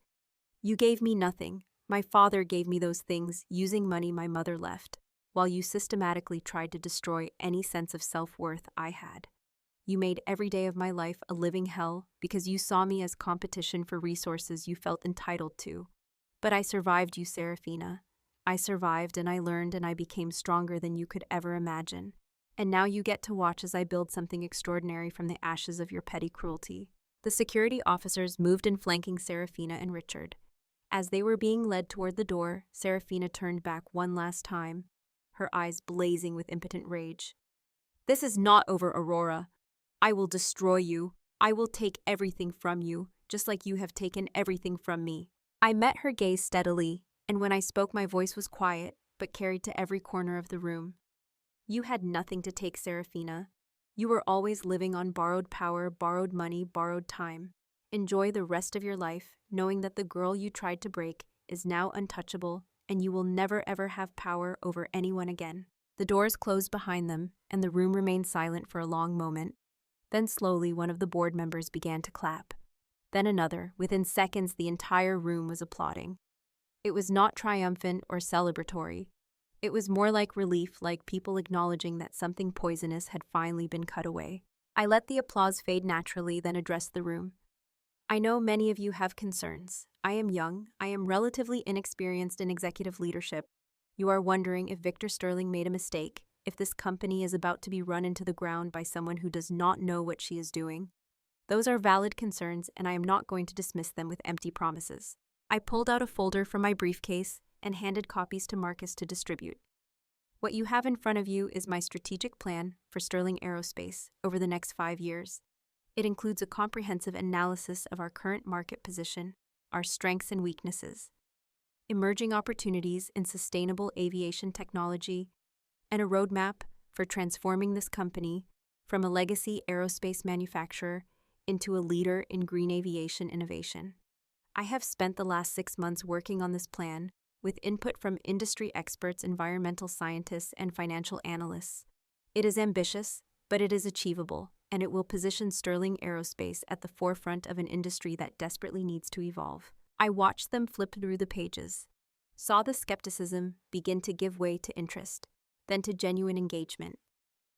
You gave me nothing. My father gave me those things, using money my mother left, while you systematically tried to destroy any sense of self-worth I had. You made every day of my life a living hell because you saw me as competition for resources you felt entitled to. But I survived you, Serafina. I survived, and I learned, and I became stronger than you could ever imagine. And now you get to watch as I build something extraordinary from the ashes of your petty cruelty. The security officers moved in, flanking Serafina and Richard. As they were being led toward the door, Serafina turned back one last time, her eyes blazing with impotent rage. This is not over, Aurora. I will destroy you. I will take everything from you, just like you have taken everything from me. I met her gaze steadily, and when I spoke my voice was quiet, but carried to every corner of the room. You had nothing to take, Serafina. You were always living on borrowed power, borrowed money, borrowed time. Enjoy the rest of your life, knowing that the girl you tried to break is now untouchable, and you will never ever have power over anyone again. The doors closed behind them, and the room remained silent for a long moment. Then slowly one of the board members began to clap. Then another. Within seconds, the entire room was applauding. It was not triumphant or celebratory. It was more like relief, like people acknowledging that something poisonous had finally been cut away. I let the applause fade naturally, then addressed the room. I know many of you have concerns. I am young. I am relatively inexperienced in executive leadership. You are wondering if Victor Sterling made a mistake, if this company is about to be run into the ground by someone who does not know what she is doing. Those are valid concerns, and I am not going to dismiss them with empty promises. I pulled out a folder from my briefcase and handed copies to Marcus to distribute. What you have in front of you is my strategic plan for Sterling Aerospace over the next 5 years. It includes a comprehensive analysis of our current market position, our strengths and weaknesses, emerging opportunities in sustainable aviation technology, and a roadmap for transforming this company from a legacy aerospace manufacturer into a leader in green aviation innovation. I have spent the last 6 months working on this plan with input from industry experts, environmental scientists, and financial analysts. It is ambitious, but it is achievable, and it will position Sterling Aerospace at the forefront of an industry that desperately needs to evolve. I watched them flip through the pages, saw the skepticism begin to give way to interest, then to genuine engagement.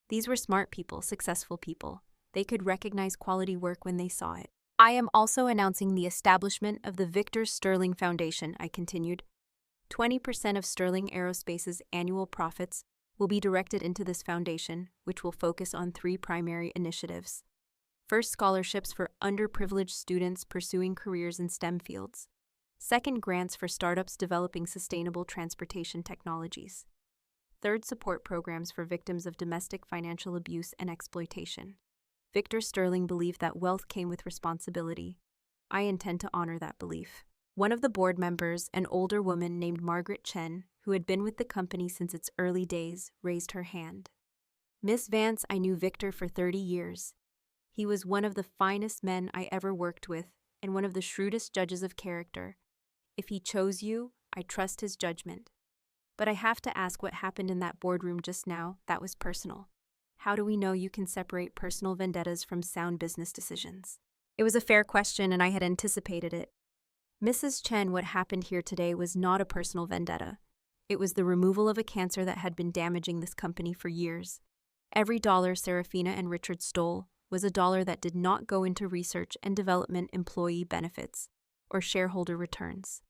These were smart people, successful people. They could recognize quality work when they saw it. I am also announcing the establishment of the Victor Sterling Foundation, I continued. 20% of Sterling Aerospace's annual profits will be directed into this foundation, which will focus on 3 primary initiatives. First, scholarships for underprivileged students pursuing careers in STEM fields. Second, grants for startups developing sustainable transportation technologies. Third, support programs for victims of domestic financial abuse and exploitation. Victor Sterling believed that wealth came with responsibility. I intend to honor that belief. One of the board members, an older woman named Margaret Chen, who had been with the company since its early days, raised her hand. Miss Vance, I knew Victor for 30 years. He was one of the finest men I ever worked with and one of the shrewdest judges of character. If he chose you, I trust his judgment. But I have to ask, what happened in that boardroom just now? That was personal. How do we know you can separate personal vendettas from sound business decisions? It was a fair question, and I had anticipated it. Mrs. Chen, what happened here today was not a personal vendetta. It was the removal of a cancer that had been damaging this company for years. Every dollar Serafina and Richard stole was a dollar that did not go into research and development, employee benefits, or shareholder returns.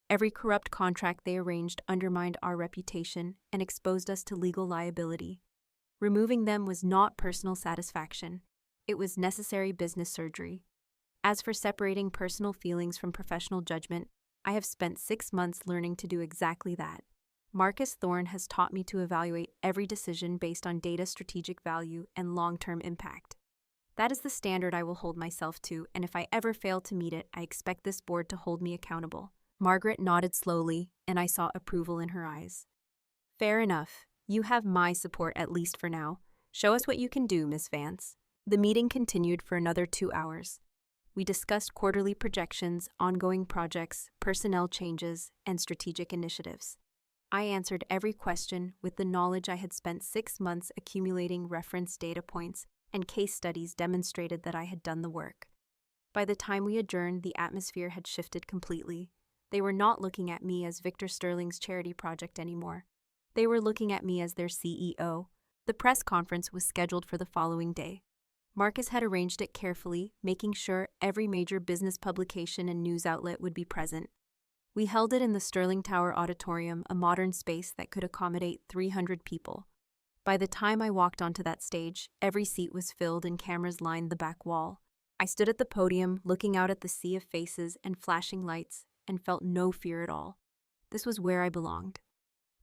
Every corrupt contract they arranged undermined our reputation and exposed us to legal liability. Removing them was not personal satisfaction. It was necessary business surgery. As for separating personal feelings from professional judgment, I have spent 6 months learning to do exactly that. Marcus Thorne has taught me to evaluate every decision based on data, strategic value, and long-term impact. That is the standard I will hold myself to, and if I ever fail to meet it, I expect this board to hold me accountable. Margaret nodded slowly, and I saw approval in her eyes. Fair enough. You have my support, at least for now. Show us what you can do, Miss Vance. The meeting continued for another 2 hours. We discussed quarterly projections, ongoing projects, personnel changes, and strategic initiatives. I answered every question with the knowledge I had spent 6 months accumulating reference data points, and case studies demonstrated that I had done the work. By the time we adjourned, the atmosphere had shifted completely. They were not looking at me as Victor Sterling's charity project anymore. They were looking at me as their CEO. The press conference was scheduled for the following day. Marcus had arranged it carefully, making sure every major business publication and news outlet would be present. We held it in the Sterling Tower Auditorium, a modern space that could accommodate 300 people. By the time I walked onto that stage, every seat was filled and cameras lined the back wall. I stood at the podium, looking out at the sea of faces and flashing lights, and felt no fear at all. This was where I belonged.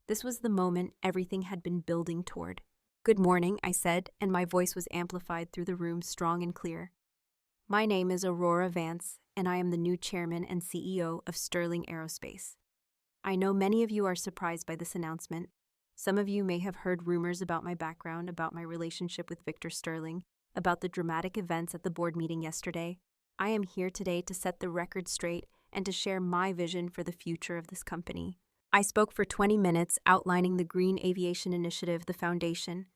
This was the moment everything had been building toward. Good morning, I said, and my voice was amplified through the room strong and clear. My name is Aurora Vance, and I am the new chairman and CEO of Sterling Aerospace. I know many of you are surprised by this announcement. Some of you may have heard rumors about my background, about my relationship with Victor Sterling, about the dramatic events at the board meeting yesterday. I am here today to set the record straight and to share my vision for the future of this company. I spoke for 20 minutes outlining the Green Aviation Initiative, the foundation,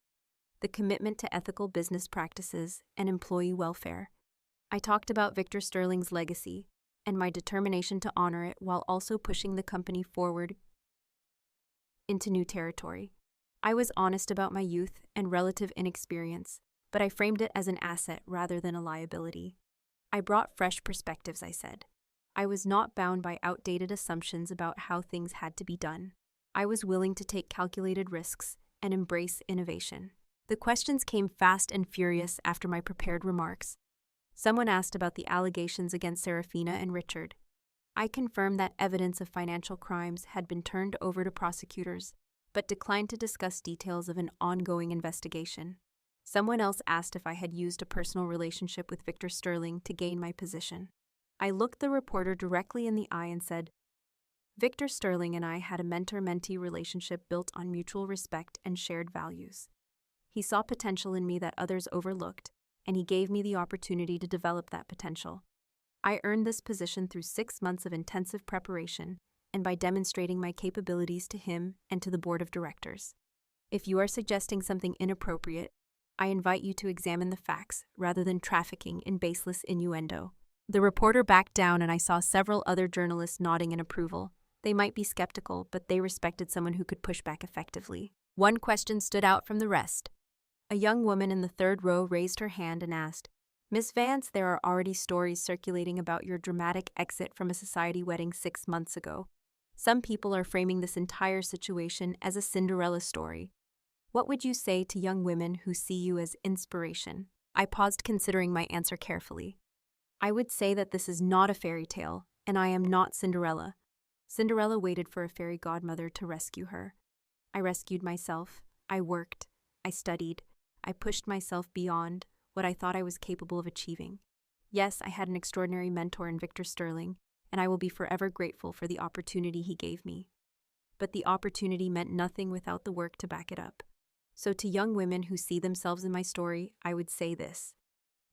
the commitment to ethical business practices, and employee welfare. I talked about Victor Sterling's legacy and my determination to honor it while also pushing the company forward into new territory. I was honest about my youth and relative inexperience, but I framed it as an asset rather than a liability. I brought fresh perspectives, I said. I was not bound by outdated assumptions about how things had to be done. I was willing to take calculated risks and embrace innovation. The questions came fast and furious after my prepared remarks. Someone asked about the allegations against Serafina and Richard. I confirmed that evidence of financial crimes had been turned over to prosecutors, but declined to discuss details of an ongoing investigation. Someone else asked if I had used a personal relationship with Victor Sterling to gain my position. I looked the reporter directly in the eye and said, Victor Sterling and I had a mentor-mentee relationship built on mutual respect and shared values. He saw potential in me that others overlooked, and he gave me the opportunity to develop that potential. I earned this position through 6 months of intensive preparation and by demonstrating my capabilities to him and to the board of directors. If you are suggesting something inappropriate, I invite you to examine the facts rather than trafficking in baseless innuendo. The reporter backed down, and I saw several other journalists nodding in approval. They might be skeptical, but they respected someone who could push back effectively. One question stood out from the rest. A young woman in the third row raised her hand and asked, Miss Vance, there are already stories circulating about your dramatic exit from a society wedding 6 months ago. Some people are framing this entire situation as a Cinderella story. What would you say to young women who see you as inspiration? I paused, considering my answer carefully. I would say that this is not a fairy tale, and I am not Cinderella. Cinderella waited for a fairy godmother to rescue her. I rescued myself. I worked. I studied. I pushed myself beyond what I thought I was capable of achieving. Yes, I had an extraordinary mentor in Victor Sterling, and I will be forever grateful for the opportunity he gave me. But the opportunity meant nothing without the work to back it up. So to young women who see themselves in my story, I would say this.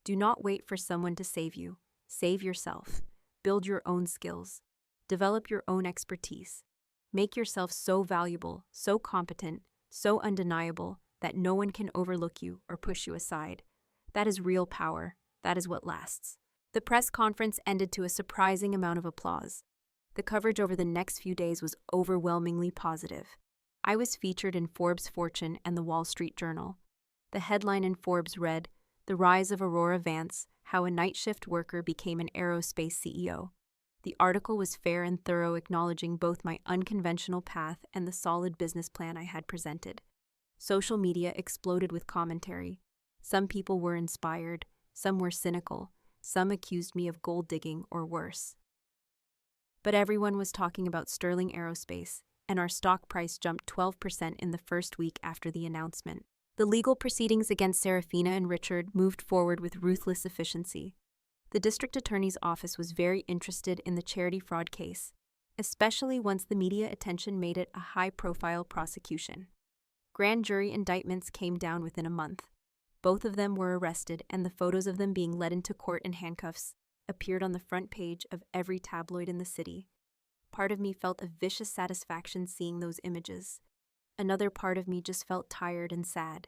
Do not wait for someone to save you. Save yourself. Build your own skills. Develop your own expertise. Make yourself so valuable, so competent, so undeniable that no one can overlook you or push you aside. That is real power. That is what lasts. The press conference ended to a surprising amount of applause. The coverage over the next few days was overwhelmingly positive. I was featured in Forbes, Fortune, and the Wall Street Journal. The headline in Forbes read, The Rise of Aurora Vance, How a Night Shift Worker Became an Aerospace CEO. The article was fair and thorough, acknowledging both my unconventional path and the solid business plan I had presented. Social media exploded with commentary. Some people were inspired, some were cynical, some accused me of gold digging or worse. But everyone was talking about Sterling Aerospace, and our stock price jumped 12% in the first week after the announcement. The legal proceedings against Serafina and Richard moved forward with ruthless efficiency. The district attorney's office was very interested in the charity fraud case, especially once the media attention made it a high-profile prosecution. Grand jury indictments came down within a month. Both of them were arrested, and the photos of them being led into court in handcuffs appeared on the front page of every tabloid in the city. Part of me felt a vicious satisfaction seeing those images. Another part of me just felt tired and sad.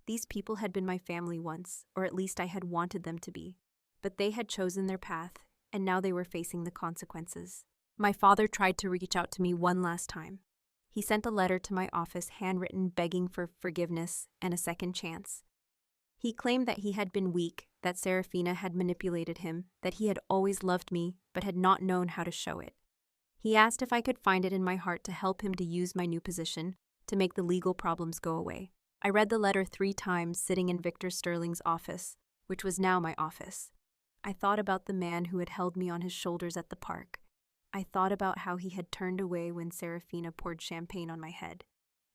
These people had been my family once, or at least I had wanted them to be. But they had chosen their path, and now they were facing the consequences. My father tried to reach out to me one last time. He sent a letter to my office, handwritten, begging for forgiveness and a second chance. He claimed that he had been weak, that Serafina had manipulated him, that he had always loved me, but had not known how to show it. He asked if I could find it in my heart to help him to use my new position to make the legal problems go away. I read the letter 3 times sitting in Victor Sterling's office, which was now my office. I thought about the man who had held me on his shoulders at the park. I thought about how he had turned away when Serafina poured champagne on my head.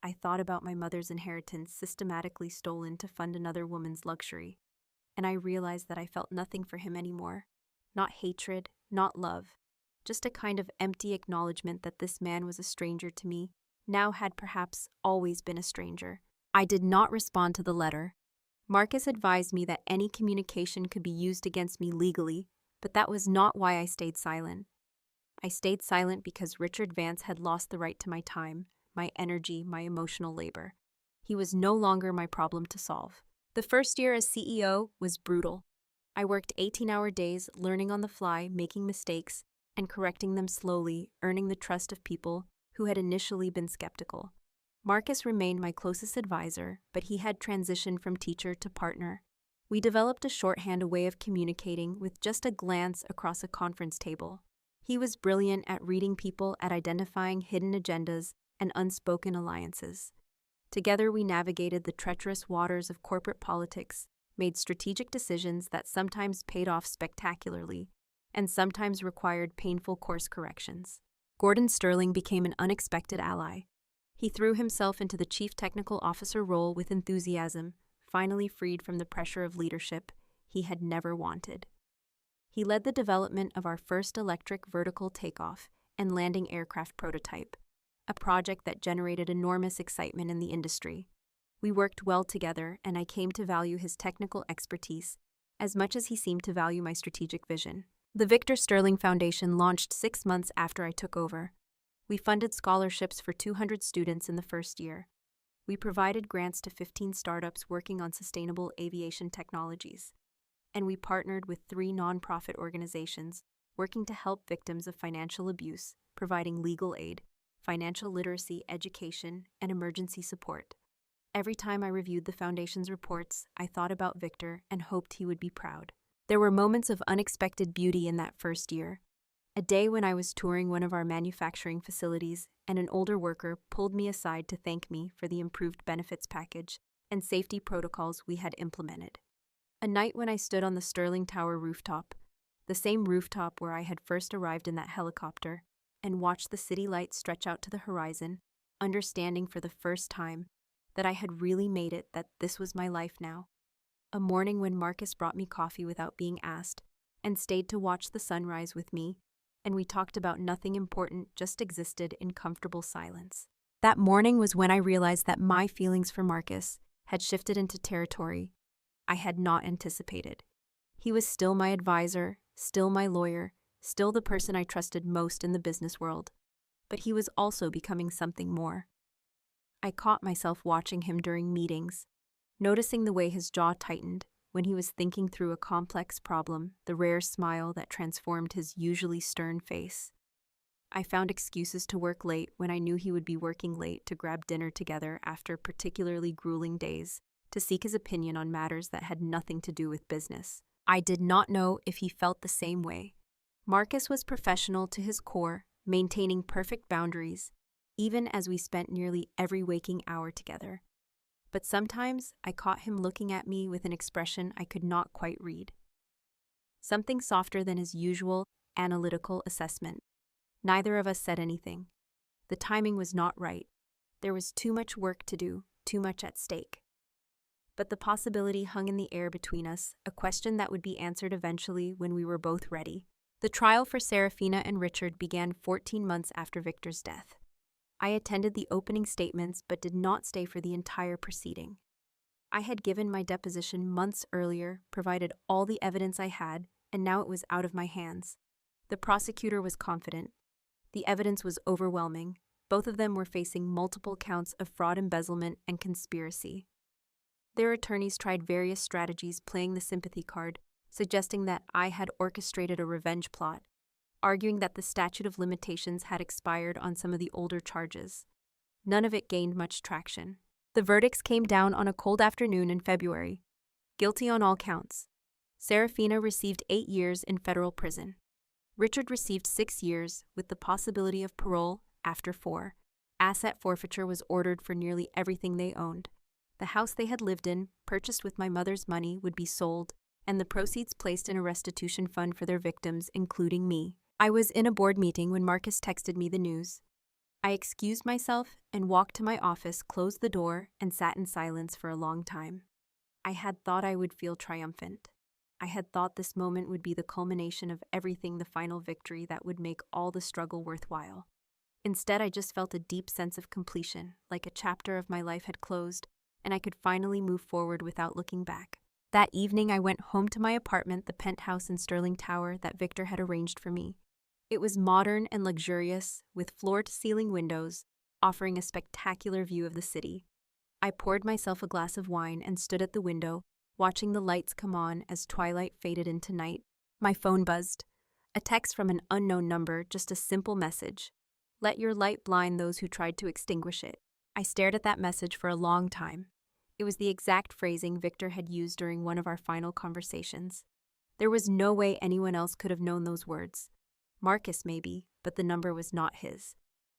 I thought about my mother's inheritance systematically stolen to fund another woman's luxury, and I realized that I felt nothing for him anymore. Not hatred, not love, just a kind of empty acknowledgement that this man was a stranger to me, now had perhaps always been a stranger. I did not respond to the letter. Marcus advised me that any communication could be used against me legally, but that was not why I stayed silent. I stayed silent because Richard Vance had lost the right to my time, my energy, my emotional labor. He was no longer my problem to solve. The first year as CEO was brutal. I worked 18-hour days, learning on the fly, making mistakes, and correcting them slowly, earning the trust of people who had initially been skeptical. Marcus remained my closest advisor, but he had transitioned from teacher to partner. We developed a shorthand, a way of communicating with just a glance across a conference table. He was brilliant at reading people, at identifying hidden agendas and unspoken alliances. Together we navigated the treacherous waters of corporate politics, made strategic decisions that sometimes paid off spectacularly and sometimes required painful course corrections. Gordon Sterling became an unexpected ally. He threw himself into the chief technical officer role with enthusiasm, finally freed from the pressure of leadership he had never wanted. He led the development of our first electric vertical takeoff and landing aircraft prototype, a project that generated enormous excitement in the industry. We worked well together, and I came to value his technical expertise as much as he seemed to value my strategic vision. The Victor Sterling Foundation launched 6 months after I took over. We funded scholarships for 200 students in the first year. We provided grants to 15 startups working on sustainable aviation technologies. And we partnered with 3 nonprofit organizations working to help victims of financial abuse, providing legal aid, financial literacy, education, and emergency support. Every time I reviewed the foundation's reports, I thought about Victor and hoped he would be proud. There were moments of unexpected beauty in that first year. A day when I was touring one of our manufacturing facilities, and an older worker pulled me aside to thank me for the improved benefits package and safety protocols we had implemented. A night when I stood on the Sterling Tower rooftop, the same rooftop where I had first arrived in that helicopter, and watched the city lights stretch out to the horizon, understanding for the first time that I had really made it, that this was my life now. A morning when Marcus brought me coffee without being asked, and stayed to watch the sunrise with me, and we talked about nothing important, just existed in comfortable silence. That morning was when I realized that my feelings for Marcus had shifted into territory I had not anticipated. He was still my advisor, still my lawyer, still the person I trusted most in the business world. But he was also becoming something more. I caught myself watching him during meetings, noticing the way his jaw tightened when he was thinking through a complex problem, the rare smile that transformed his usually stern face. I found excuses to work late when I knew he would be working late, to grab dinner together after particularly grueling days, to seek his opinion on matters that had nothing to do with business. I did not know if he felt the same way. Marcus was professional to his core, maintaining perfect boundaries, even as we spent nearly every waking hour together. But sometimes I caught him looking at me with an expression I could not quite read. Something softer than his usual analytical assessment. Neither of us said anything. The timing was not right. There was too much work to do, too much at stake. But the possibility hung in the air between us, a question that would be answered eventually when we were both ready. The trial for Serafina and Richard began 14 months after Victor's death. I attended the opening statements but did not stay for the entire proceeding. I had given my deposition months earlier, provided all the evidence I had, and now it was out of my hands. The prosecutor was confident. The evidence was overwhelming. Both of them were facing multiple counts of fraud, embezzlement, and conspiracy. Their attorneys tried various strategies, playing the sympathy card, suggesting that I had orchestrated a revenge plot, arguing that the statute of limitations had expired on some of the older charges. None of it gained much traction. The verdicts came down on a cold afternoon in February. Guilty on all counts. Serafina received 8 years in federal prison. Richard received 6 years, with the possibility of parole after 4. Asset forfeiture was ordered for nearly everything they owned. The house they had lived in, purchased with my mother's money, would be sold, and the proceeds placed in a restitution fund for their victims, including me. I was in a board meeting when Marcus texted me the news. I excused myself and walked to my office, closed the door, and sat in silence for a long time. I had thought I would feel triumphant. I had thought this moment would be the culmination of everything, the final victory that would make all the struggle worthwhile. Instead, I just felt a deep sense of completion, like a chapter of my life had closed, and I could finally move forward without looking back. That evening, I went home to my apartment, the penthouse in Sterling Tower that Victor had arranged for me. It was modern and luxurious, with floor-to-ceiling windows, offering a spectacular view of the city. I poured myself a glass of wine and stood at the window, watching the lights come on as twilight faded into night. My phone buzzed. A text from an unknown number, just a simple message. Let your light blind those who tried to extinguish it. I stared at that message for a long time. It was the exact phrasing Victor had used during one of our final conversations. There was no way anyone else could have known those words. Marcus maybe, but the number was not his.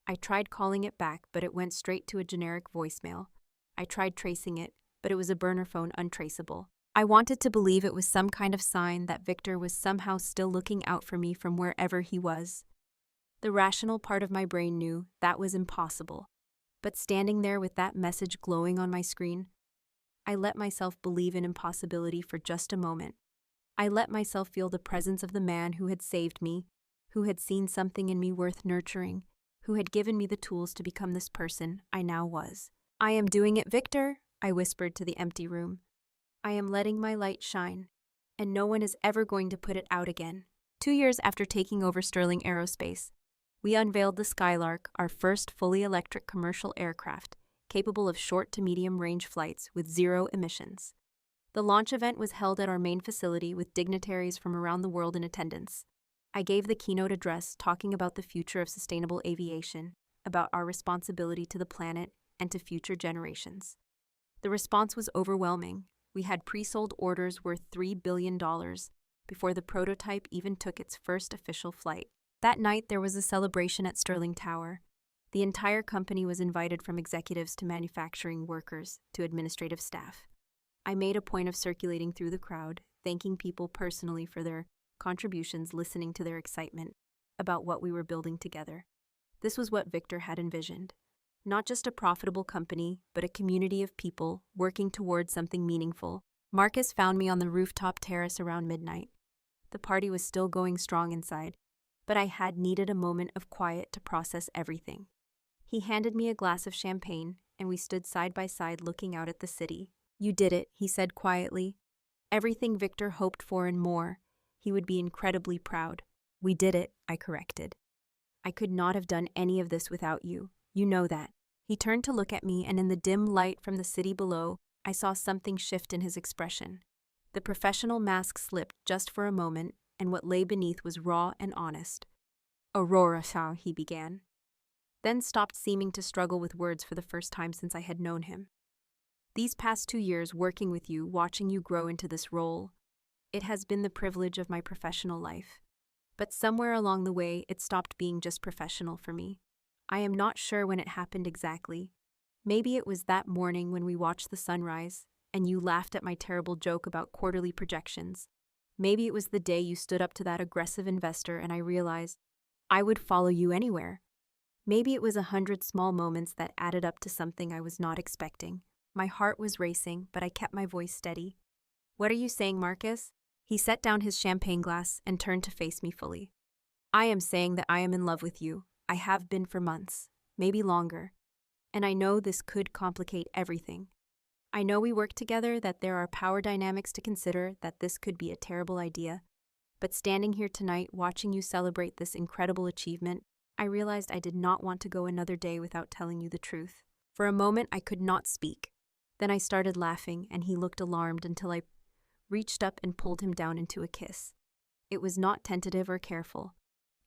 I tried calling it back, but it went straight to a generic voicemail. I tried tracing it, but it was a burner phone, untraceable. I wanted to believe it was some kind of sign that Victor was somehow still looking out for me from wherever he was. The rational part of my brain knew that was impossible. But standing there with that message glowing on my screen, I let myself believe in impossibility for just a moment. I let myself feel the presence of the man who had saved me, who had seen something in me worth nurturing, who had given me the tools to become this person I now was. I am doing it, Victor, I whispered to the empty room. I am letting my light shine, and no one is ever going to put it out again. 2 years after taking over Sterling Aerospace, we unveiled the Skylark, our first fully electric commercial aircraft, capable of short to medium-range flights with zero emissions. The launch event was held at our main facility with dignitaries from around the world in attendance. I gave the keynote address talking about the future of sustainable aviation, about our responsibility to the planet and to future generations. The response was overwhelming. We had pre-sold orders worth $3 billion before the prototype even took its first official flight. That night, there was a celebration at Sterling Tower. The entire company was invited, from executives to manufacturing workers to administrative staff. I made a point of circulating through the crowd, thanking people personally for their contributions, listening to their excitement about what we were building together. This was what Victor had envisioned. Not just a profitable company, but a community of people working towards something meaningful. Marcus found me on the rooftop terrace around midnight. The party was still going strong inside, but I had needed a moment of quiet to process everything. He handed me a glass of champagne, and we stood side by side looking out at the city. You did it, he said quietly. Everything Victor hoped for and more. He would be incredibly proud. We did it, I corrected. I could not have done any of this without you. You know that. He turned to look at me, and in the dim light from the city below, I saw something shift in his expression. The professional mask slipped just for a moment, and what lay beneath was raw and honest. Aurora, he began, then stopped, seeming to struggle with words for the first time since I had known him. These past 2 years working with you, watching you grow into this role, it has been the privilege of my professional life. But somewhere along the way, it stopped being just professional for me. I am not sure when it happened exactly. Maybe it was that morning when we watched the sunrise, and you laughed at my terrible joke about quarterly projections. Maybe it was the day you stood up to that aggressive investor and I realized I would follow you anywhere. Maybe it was 100 small moments that added up to something I was not expecting. My heart was racing, but I kept my voice steady. What are you saying, Marcus? He set down his champagne glass and turned to face me fully. I am saying that I am in love with you. I have been for months, maybe longer. And I know this could complicate everything. I know we work together, that there are power dynamics to consider, that this could be a terrible idea. But standing here tonight, watching you celebrate this incredible achievement, I realized I did not want to go another day without telling you the truth. For a moment, I could not speak. Then I started laughing, and he looked alarmed until I reached up and pulled him down into a kiss. It was not tentative or careful.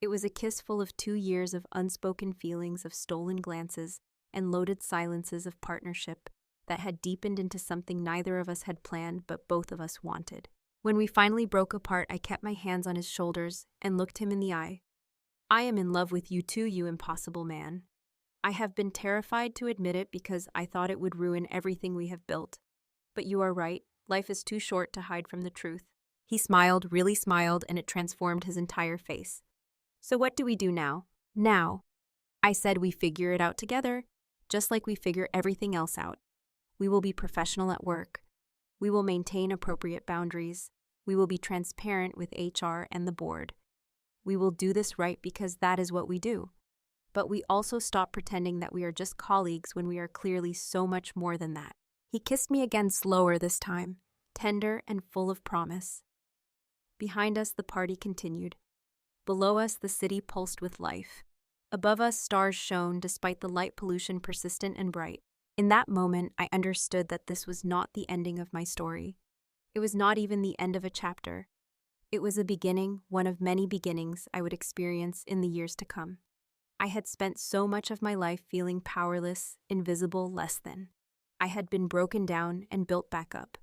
It was a kiss full of 2 years of unspoken feelings, of stolen glances, and loaded silences of partnership that had deepened into something neither of us had planned but both of us wanted. When we finally broke apart, I kept my hands on his shoulders and looked him in the eye. I am in love with you too, you impossible man. I have been terrified to admit it because I thought it would ruin everything we have built. But you are right, life is too short to hide from the truth. He smiled, really smiled, and it transformed his entire face. So what do we do now? Now. I said we figure it out together, just like we figure everything else out. We will be professional at work. We will maintain appropriate boundaries. We will be transparent with HR and the board. We will do this right because that is what we do. But we also stop pretending that we are just colleagues when we are clearly so much more than that. He kissed me again slower this time, tender and full of promise. Behind us, the party continued. Below us, the city pulsed with life. Above us, stars shone despite the light pollution persistent and bright. In that moment, I understood that this was not the ending of my story. It was not even the end of a chapter. It was a beginning, one of many beginnings I would experience in the years to come. I had spent so much of my life feeling powerless, invisible, less than. I had been broken down and built back up.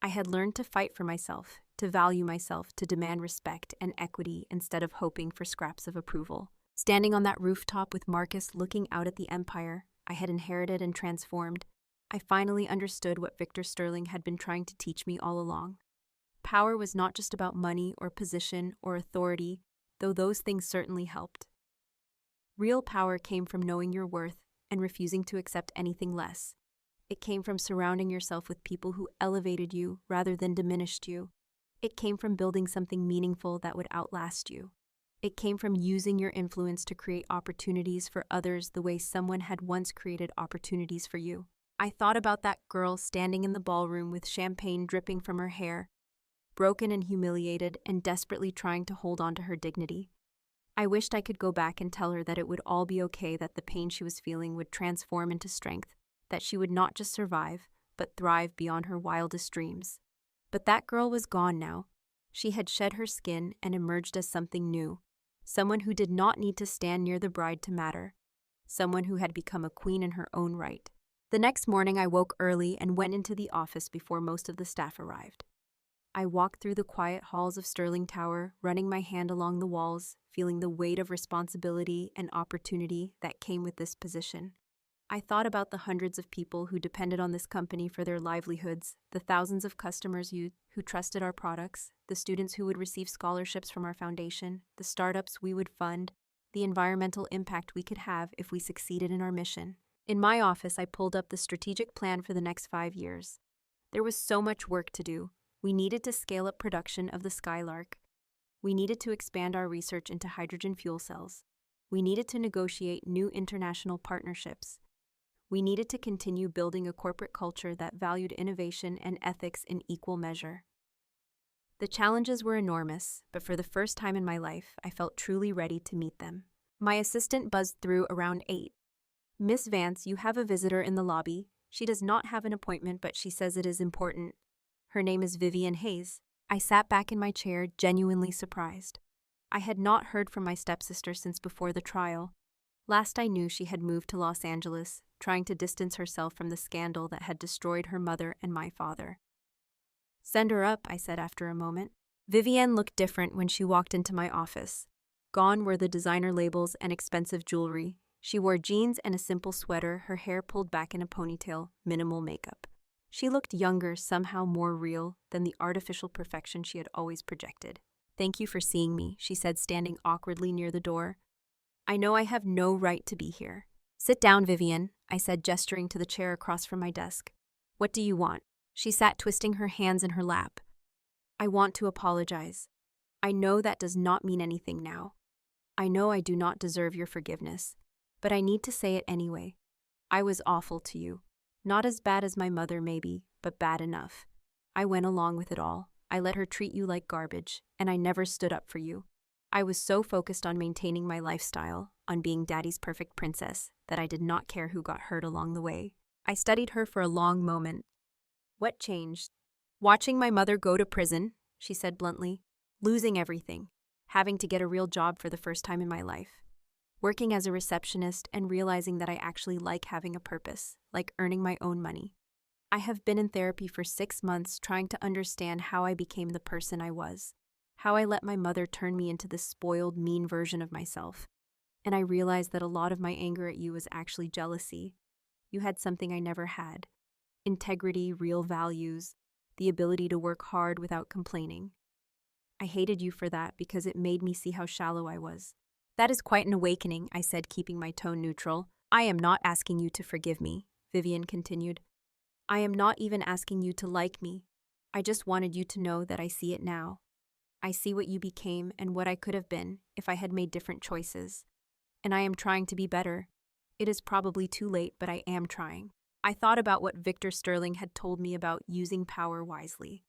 I had learned to fight for myself, to value myself, to demand respect and equity instead of hoping for scraps of approval. Standing on that rooftop with Marcus looking out at the empire I had inherited and transformed, I finally understood what Victor Sterling had been trying to teach me all along. Power was not just about money or position or authority, though those things certainly helped. Real power came from knowing your worth and refusing to accept anything less. It came from surrounding yourself with people who elevated you rather than diminished you. It came from building something meaningful that would outlast you. It came from using your influence to create opportunities for others the way someone had once created opportunities for you. I thought about that girl standing in the ballroom with champagne dripping from her hair, broken and humiliated and desperately trying to hold on to her dignity. I wished I could go back and tell her that it would all be okay, that the pain she was feeling would transform into strength, that she would not just survive, but thrive beyond her wildest dreams. But that girl was gone now. She had shed her skin and emerged as something new, someone who did not need to stand near the bride to matter, someone who had become a queen in her own right. The next morning I woke early and went into the office before most of the staff arrived. I walked through the quiet halls of Sterling Tower, running my hand along the walls, feeling the weight of responsibility and opportunity that came with this position. I thought about the hundreds of people who depended on this company for their livelihoods, the thousands of customers who trusted our products, the students who would receive scholarships from our foundation, the startups we would fund, the environmental impact we could have if we succeeded in our mission. In my office, I pulled up the strategic plan for the next 5 years. There was so much work to do. We needed to scale up production of the Skylark. We needed to expand our research into hydrogen fuel cells. We needed to negotiate new international partnerships. We needed to continue building a corporate culture that valued innovation and ethics in equal measure. The challenges were enormous, but for the first time in my life, I felt truly ready to meet them. My assistant buzzed through around 8. "Miss Vance, you have a visitor in the lobby. She does not have an appointment, but she says it is important. Her name is Vivian Hayes." I sat back in my chair, genuinely surprised. I had not heard from my stepsister since before the trial. Last I knew, she had moved to Los Angeles, trying to distance herself from the scandal that had destroyed her mother and my father. "Send her up," I said after a moment. Vivienne looked different when she walked into my office. Gone were the designer labels and expensive jewelry. She wore jeans and a simple sweater, her hair pulled back in a ponytail, minimal makeup. She looked younger, somehow more real than the artificial perfection she had always projected. "Thank you for seeing me," she said, standing awkwardly near the door. "I know I have no right to be here." "Sit down, Vivian," I said, gesturing to the chair across from my desk. "What do you want?" She sat twisting her hands in her lap. "I want to apologize. I know that does not mean anything now. I know I do not deserve your forgiveness, but I need to say it anyway. I was awful to you. Not as bad as my mother, maybe, but bad enough. I went along with it all. I let her treat you like garbage, and I never stood up for you. I was so focused on maintaining my lifestyle, on being Daddy's perfect princess, that I did not care who got hurt along the way." I studied her for a long moment. "What changed?" "Watching my mother go to prison," she said bluntly. "Losing everything. Having to get a real job for the first time in my life. Working as a receptionist and realizing that I actually like having a purpose, like earning my own money. I have been in therapy for 6 months trying to understand how I became the person I was, how I let my mother turn me into this spoiled, mean version of myself. And I realized that a lot of my anger at you was actually jealousy. You had something I never had. Integrity, real values, the ability to work hard without complaining. I hated you for that because it made me see how shallow I was. That is quite an awakening, I said, keeping my tone neutral. I am not asking you to forgive me, Vivian continued. I am not even asking you to like me. I just wanted you to know that I see it now. I see what you became and what I could have been if I had made different choices. And I am trying to be better. It is probably too late, but I am trying. I thought about what Victor Sterling had told me about using power wisely,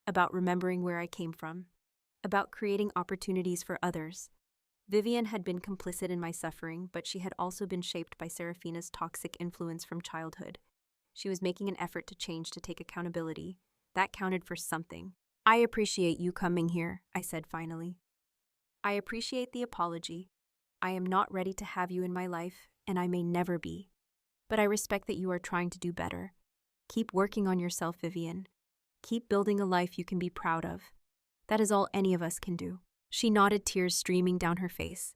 about remembering where I came from, about creating opportunities for others. Vivian had been complicit in my suffering, but she had also been shaped by Serafina's toxic influence from childhood. She was making an effort to change, to take accountability. That counted for something. I appreciate you coming here, I said finally. I appreciate the apology. I am not ready to have you in my life, and I may never be. But I respect that you are trying to do better. Keep working on yourself, Vivian. Keep building a life you can be proud of. That is all any of us can do. She nodded, tears streaming down her face.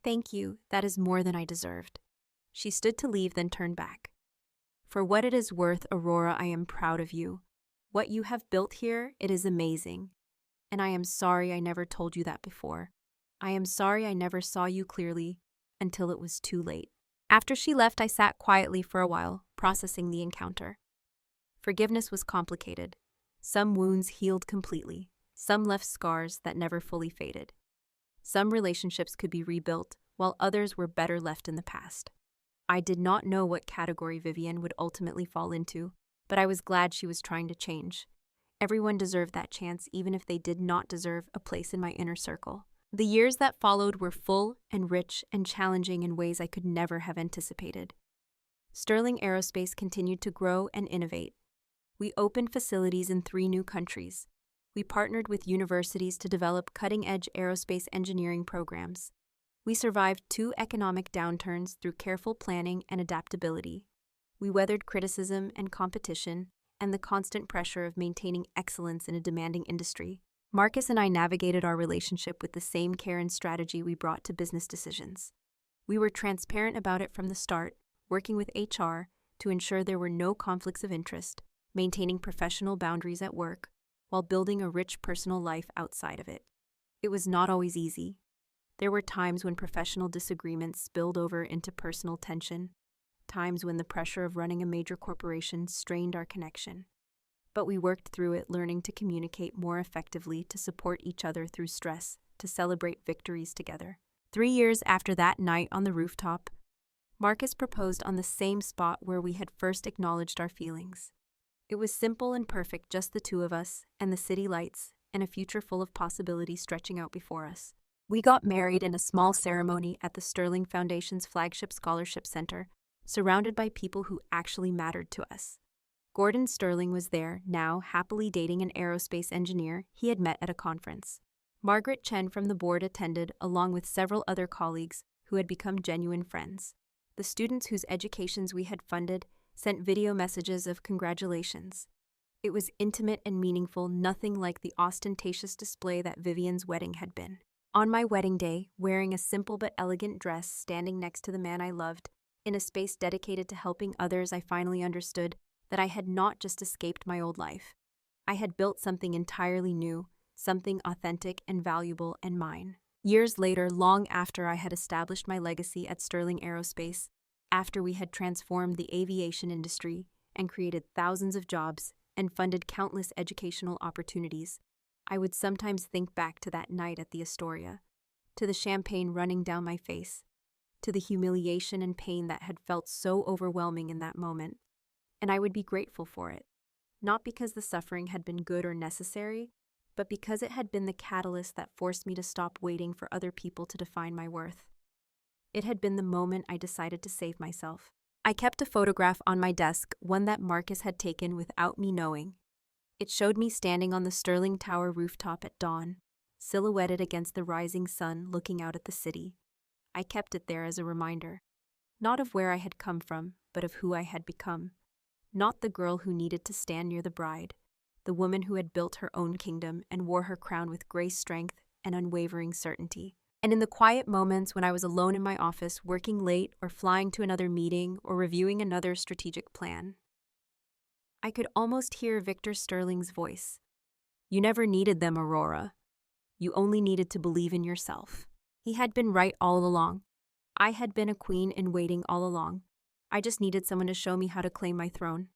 Thank you, that is more than I deserved. She stood to leave, then turned back. For what it is worth, Aurora, I am proud of you. What you have built here, it is amazing. And I am sorry I never told you that before. I am sorry I never saw you clearly until it was too late. After she left, I sat quietly for a while, processing the encounter. Forgiveness was complicated. Some wounds healed completely. Some left scars that never fully faded. Some relationships could be rebuilt, while others were better left in the past. I did not know what category Vivian would ultimately fall into, but I was glad she was trying to change. Everyone deserved that chance, even if they did not deserve a place in my inner circle. The years that followed were full and rich and challenging in ways I could never have anticipated. Sterling Aerospace continued to grow and innovate. We opened facilities in 3 new countries. We partnered with universities to develop cutting-edge aerospace engineering programs. We survived 2 economic downturns through careful planning and adaptability. We weathered criticism and competition and the constant pressure of maintaining excellence in a demanding industry. Marcus and I navigated our relationship with the same care and strategy we brought to business decisions. We were transparent about it from the start, working with HR to ensure there were no conflicts of interest, maintaining professional boundaries at work, while building a rich personal life outside of it. It was not always easy. There were times when professional disagreements spilled over into personal tension, times when the pressure of running a major corporation strained our connection. But we worked through it, learning to communicate more effectively, to support each other through stress, to celebrate victories together. 3 years after that night on the rooftop, Marcus proposed on the same spot where we had first acknowledged our feelings. It was simple and perfect, just the 2 of us and the city lights and a future full of possibilities stretching out before us. We got married in a small ceremony at the Sterling Foundation's flagship scholarship center, surrounded by people who actually mattered to us. Gordon Sterling was there, now happily dating an aerospace engineer he had met at a conference. Margaret Chen from the board attended, along with several other colleagues who had become genuine friends. The students whose educations we had funded sent video messages of congratulations. It was intimate and meaningful, nothing like the ostentatious display that Vivian's wedding had been. On my wedding day, wearing a simple but elegant dress, standing next to the man I loved, in a space dedicated to helping others, I finally understood that I had not just escaped my old life. I had built something entirely new, something authentic and valuable and mine. Years later, long after I had established my legacy at Sterling Aerospace, after we had transformed the aviation industry and created thousands of jobs and funded countless educational opportunities, I would sometimes think back to that night at the Astoria, to the champagne running down my face, to the humiliation and pain that had felt so overwhelming in that moment. And I would be grateful for it, not because the suffering had been good or necessary, but because it had been the catalyst that forced me to stop waiting for other people to define my worth. It had been the moment I decided to save myself. I kept a photograph on my desk, one that Marcus had taken without me knowing. It showed me standing on the Sterling Tower rooftop at dawn, silhouetted against the rising sun, looking out at the city. I kept it there as a reminder, not of where I had come from, but of who I had become. Not the girl who needed to stand near the bride, the woman who had built her own kingdom and wore her crown with grace, strength, and unwavering certainty. And in the quiet moments when I was alone in my office, working late or flying to another meeting or reviewing another strategic plan, I could almost hear Victor Sterling's voice. You never needed them, Aurora. You only needed to believe in yourself. He had been right all along. I had been a queen in waiting all along. I just needed someone to show me how to claim my throne.